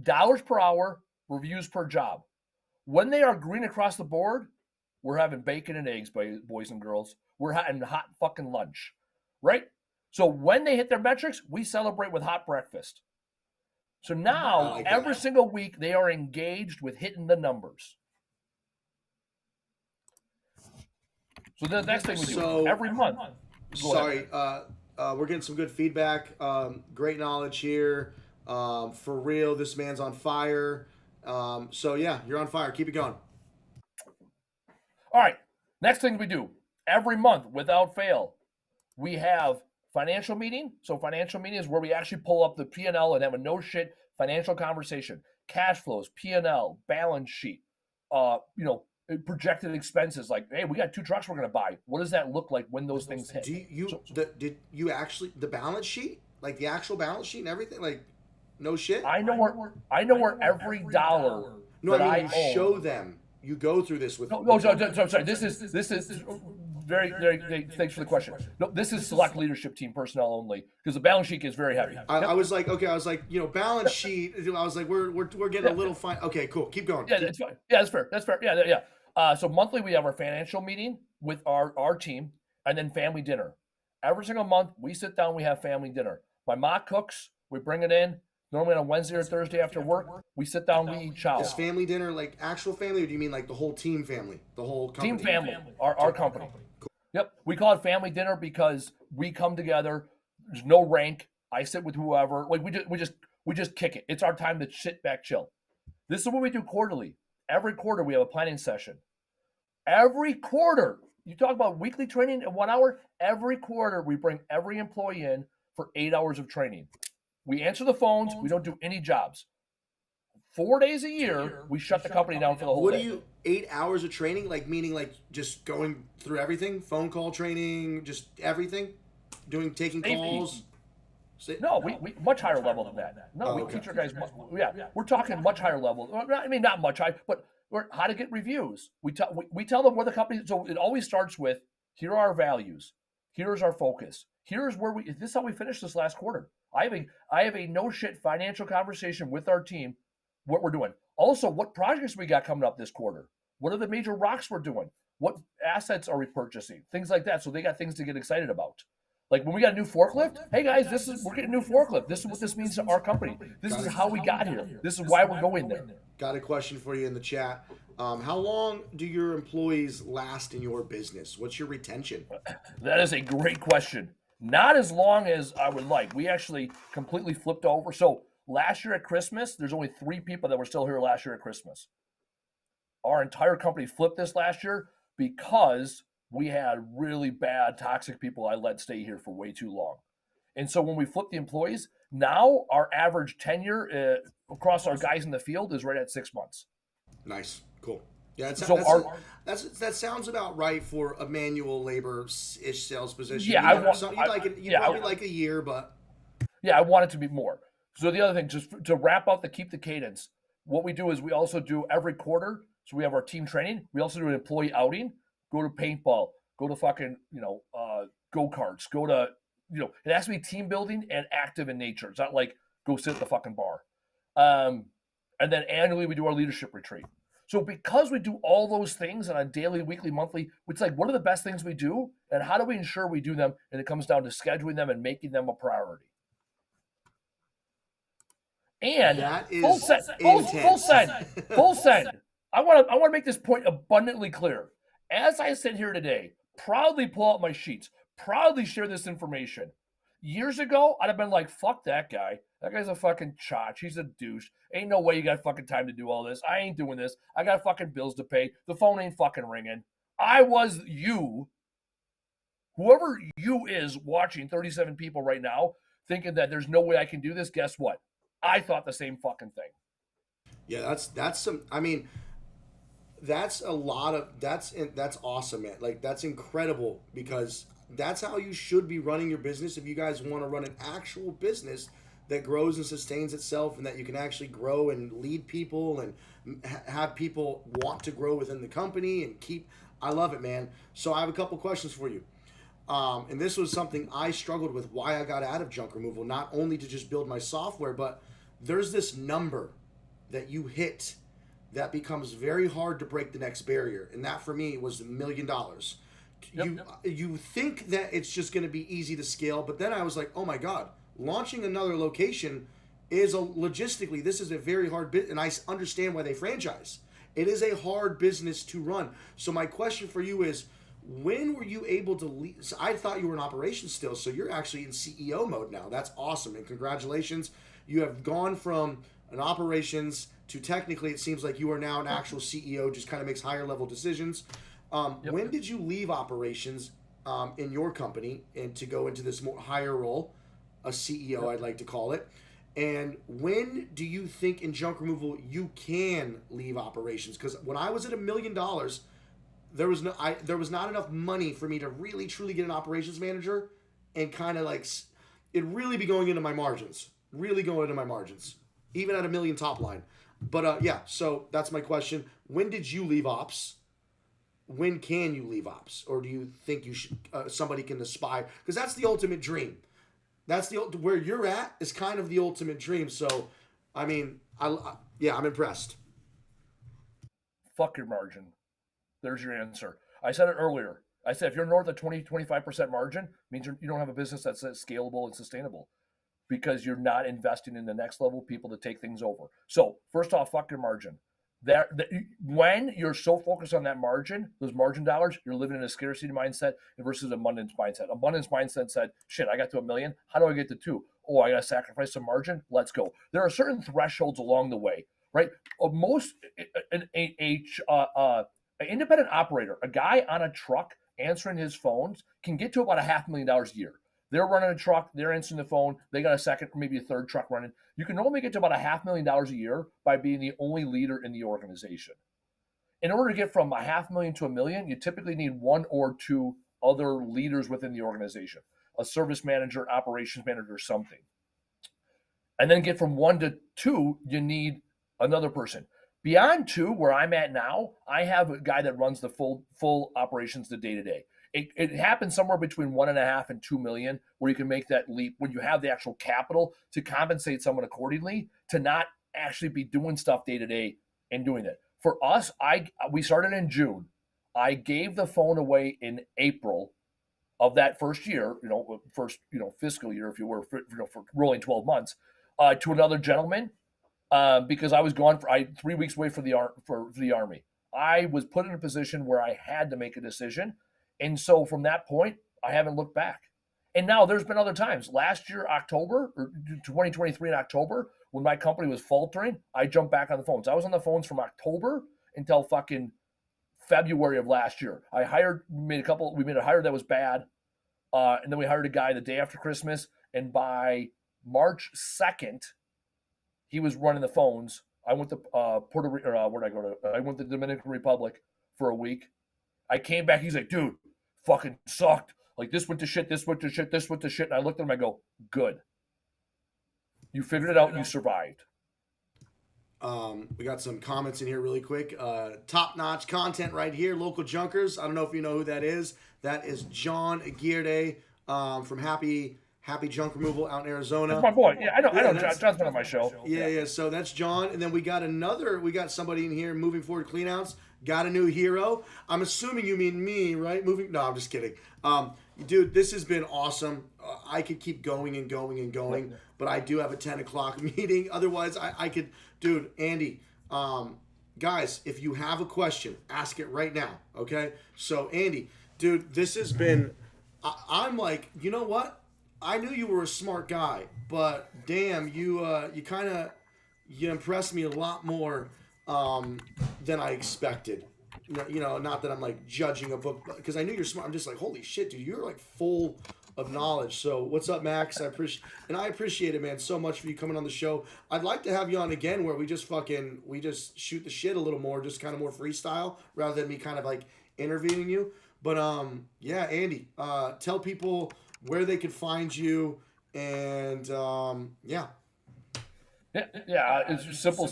dollars per hour, reviews per job. When they are green across the board, we're having bacon and eggs, boys and girls. We're having hot fucking lunch, right? So when they hit their metrics, we celebrate with hot breakfast. So now, every single week, they are engaged with hitting the numbers. So the next thing we do, every month. We're getting some good feedback. Great knowledge here. For real, this man's on fire. So yeah, you're on fire. Keep it going. All right. Next thing we do, every month, without fail, we have financial meeting. So financial meeting is where we actually pull up the P&L and have a no shit financial conversation. Cash flows, P&L, balance sheet, projected expenses. Like, hey, we got 2 trucks we're going to buy. What does that look like when those things hit? Did you actually the balance sheet, like the actual balance sheet and everything, like no shit? I know where every dollar. No, I mean you show them. You go through this with. No, sorry. This is very, very. Thanks for the question. No, this is select leadership team personnel only because the balance sheet gets very heavy. I was like, okay, balance sheet. I was like, we're getting a little fine. Okay, cool. Keep going. Yeah, that's fine. Yeah, that's fair. Yeah. So monthly we have our financial meeting with our team, and then family dinner. Every single month we sit down. We have family dinner. My ma cooks. We bring it in. Normally on a Wednesday or Thursday after work, we sit down, we eat chow. Is family dinner like actual family, or do you mean like the whole team family, the whole company? Team family, our company. Cool. Yep, we call it family dinner because we come together. There's no rank. I sit with whoever. Like we just kick it. It's our time to sit back, chill. This is what we do quarterly. Every quarter we have a planning session. Every quarter, you talk about weekly training in 1 hour. Every quarter we bring every employee in for 8 hours of training. We answer the phones. We don't do any jobs. 4 days a year, we shut the company down for the whole day. 8 hours of training? Like, meaning like just going through everything? Phone call training, just everything? Taking calls? No, we much higher level than that. No, we teach our guys. Yeah, we're talking much higher level. I mean, not much high, but how to get reviews. We tell them where the company. So it always starts with, here are our values. Here's our focus. Here's where this is how we finished this last quarter. I have a no shit financial conversation with our team, what we're doing. Also, what projects we got coming up this quarter. What are the major rocks we're doing? What assets are we purchasing? Things like that. So they got things to get excited about. Like when we got a new forklift, hey guys, we're getting a new forklift. This is what this means to our company. This is how we got here. This is why we're going there. Got a question for you in the chat. How long do your employees last in your business? What's your retention? That is a great question. Not as long as I would like. We actually completely flipped over. So last year at Christmas, there's only 3 people that were still here last year at Christmas. Our entire company flipped this last year because we had really bad, toxic people I let stay here for way too long. And so when we flipped the employees, now our average tenure across our guys in the field is right at 6 months. Nice. Cool. Yeah, that sounds about right for a manual labor-ish sales position. Yeah, probably like a year, but yeah, I want it to be more. So the other thing, just to wrap up keep the cadence, what we do is we also do every quarter. So we have our team training. We also do an employee outing. Go to paintball. Go to fucking go-karts. Go to it has to be team building and active in nature. It's not like go sit at the fucking bar. And then annually we do our leadership retreat. So because we do all those things on a daily, weekly, monthly, it's like, what are the best things we do? And how do we ensure we do them? And it comes down to scheduling them and making them a priority. And that is full send. I want to make this point abundantly clear. As I sit here today, proudly pull out my sheets, proudly share this information. Years ago, I'd have been like, fuck that guy. That guy's a fucking chotch. He's a douche. Ain't no way you got fucking time to do all this. I ain't doing this. I got fucking bills to pay. The phone ain't fucking ringing. I was you. Whoever you is watching 37 people right now thinking that there's no way I can do this. Guess what? I thought the same fucking thing. Yeah, that's some, I mean, that's a lot of, that's awesome, man. Like, that's incredible because that's how you should be running your business if you guys want to run an actual business that grows and sustains itself and that you can actually grow and lead people and have people want to grow within the company and keep. I love it, man. So I have a couple questions for you. And this was something I struggled with why I got out of junk removal, not only to just build my software, but there's this number that you hit that becomes very hard to break the next barrier. And that for me was $1 million. You think that it's just going to be easy to scale, but then I was like, oh my God, launching another location is logistically, this is a very hard bit, and I understand why they franchise. It is a hard business to run. So my question for you is, when were you able to leave? So I thought you were in operations still, so you're actually in CEO mode now. That's awesome, and congratulations. You have gone from an operations to technically it seems like you are now an actual CEO, just kind of makes higher level decisions. When did you leave operations? in your company and to go into this more higher role, a CEO, I'd like to call it. And when do you think in junk removal you can leave operations? Because when I was at $1 million, there was not enough money for me to really truly get an operations manager, and kind of like it really be going into my margins, even at $1 million top line. But yeah, so that's my question. When did you leave ops? When can you leave ops, or do you think you should somebody can aspire? Because that's the ultimate dream. That's the where you're at is kind of the ultimate dream. So, I mean, yeah, I'm impressed. Fuck your margin. There's your answer. I said it earlier. I said if you're north of 20-25% margin, means you don't have a business that's scalable and sustainable, because you're not investing in the next level people to take things over. So first off, fuck your margin. When you're so focused on that margin, those margin dollars, you're living in a scarcity mindset versus abundance mindset. Abundance mindset said, shit, I got to $1 million. How do I get to 2? Oh, I got to sacrifice some margin. Let's go. There are certain thresholds along the way, right? Most an independent operator, a guy on a truck answering his phones, can get to about $500,000 a year. They're running a truck, they're answering the phone, they got a second or maybe a third truck running. You can only get to about $500,000 a year by being the only leader in the organization. In order to get from $500,000 to $1 million, you typically need 1 or 2 other leaders within the organization, a service manager, operations manager, something. And then get from 1 to 2, you need another person. Beyond 2, where I'm at now, I have a guy that runs the full operations, the day-to-day. It happens somewhere between 1.5 and 2 million, where you can make that leap when you have the actual capital to compensate someone accordingly, to not actually be doing stuff day to day and doing it. For us, we started in June. I gave the phone away in April of that first year, fiscal year, if you were, for rolling 12 months, to another gentleman, because I was gone for 3 weeks away for the Army. I was put in a position where I had to make a decision. And so from that point, I haven't looked back. And now there's been other times. Last year, October, or 2023 in October, when my company was faltering, I jumped back on the phones. I was on the phones from October until fucking February of last year. We made a hire that was bad. And then we hired a guy the day after Christmas. And by March 2nd, he was running the phones. I went to Puerto Rico, where'd I go to? I went to the Dominican Republic for a week. I came back, he's like, dude, fucking sucked. Like, this went to shit, this went to shit, this went to shit. And I looked at him, I go, good. You figured it out and you survived. We got some comments in here really quick. Top-notch content right here, local junkers. I don't know if you know who that is. That is John Aguirre from Happy Junk Removal out in Arizona. That's my boy. Yeah, I know. John's been on my show. Yeah. So that's John. And then we got somebody in here, Moving Forward Cleanouts. Got a new hero. I'm assuming you mean me, right? No, I'm just kidding. Dude, this has been awesome. I could keep going and going and going, but I do have a 10 o'clock meeting. Otherwise, I could. Dude, Andy, guys, if you have a question, ask it right now, okay? So, Andy, dude, this has been, I'm like, you know what? I knew you were a smart guy, but damn, you impressed me a lot more than I expected. Not that I'm like judging a book, because I knew you're smart. I'm just like, holy shit, dude, you're like full of knowledge. So what's up, Max? I appreciate it, man, so much for you coming on the show. I'd like to have you on again where we just shoot the shit a little more, just kind of more freestyle rather than me kind of like interviewing you. But yeah, Andy, tell people where they could find you, and yeah. Yeah, it's simple.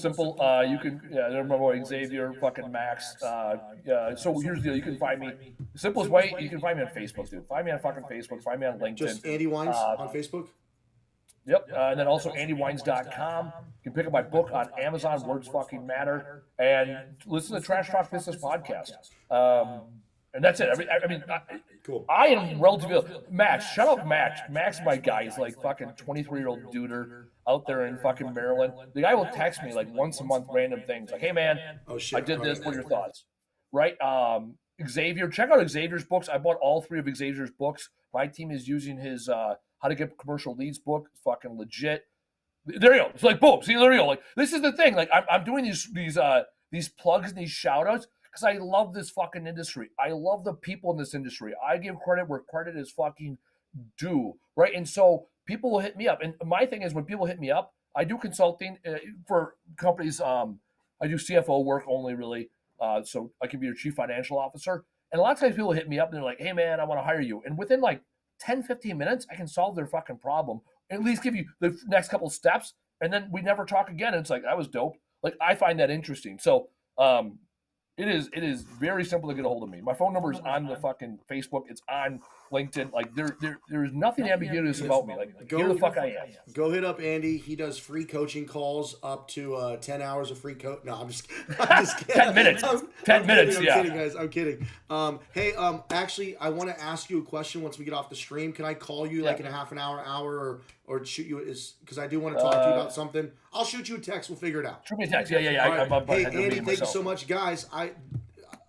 You can, they're my boy Xavier, fucking Max. So here's the deal: you can find me. The simplest way, you can find me on Facebook, dude. Find me on fucking Facebook. Find me on LinkedIn. Just Andy Weins on Facebook. Yep, and then also AndyWeins.com. You can pick up my book on Amazon. Words fucking matter, and listen to Trash Talk Business podcast. And that's it. Cool. I am relatively Max. Shout out Max. Max, my guy, is like fucking 23-year-old duder out there in fucking Maryland. The guy will text me like once a month, random things like, "Hey man, I did this. What are your thoughts?" Right? Xavier, check out Xavier's books. I bought all 3 of Xavier's books. My team is using his How to Get Commercial Leads book. It's fucking legit. There you go. It's like boom. See, there you go. Like, this is the thing. Like, I'm doing these plugs and these shout outs because I love this fucking industry. I love the people in this industry. I give credit where credit is fucking due, right? And so people will hit me up. And my thing is, when people hit me up, I do consulting for companies. I do CFO work only, really. So I can be your chief financial officer. And a lot of times people hit me up and they're like, hey, man, I want to hire you. And within like 10, 15 minutes, I can solve their fucking problem. At least give you the next couple steps. And then we never talk again. And it's like, that was dope. Like, I find that interesting. So it is very simple to get a hold of me. My phone number is on the fucking Facebook. It's on LinkedIn. Like there's nothing ambiguous about me. Like here the fuck I am. Go hit up Andy. He does free coaching calls up to 10 hours of free coach. No, I'm just kidding. 10 minutes. 10 minutes. I'm kidding, guys. I'm kidding. Hey, actually, I want to ask you a question once we get off the stream. Can I call you like in a half an hour, or shoot you? Because I do want to talk to you about something. I'll shoot you a text. We'll figure it out. Shoot me a text. Yeah. Right. Hey, Andy, thank you so much, guys.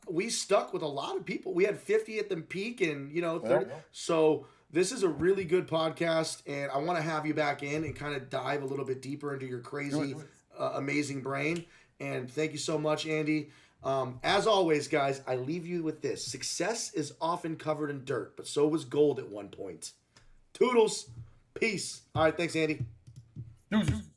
We stuck with a lot of people. We had 50 at the peak, and 30. So this is a really good podcast, and I want to have you back in and kind of dive a little bit deeper into your crazy, amazing brain. And thank you so much, Andy. As always, guys, I leave you with this: success is often covered in dirt, but so was gold at one point. Toodles, peace. All right, thanks, Andy. Deuces.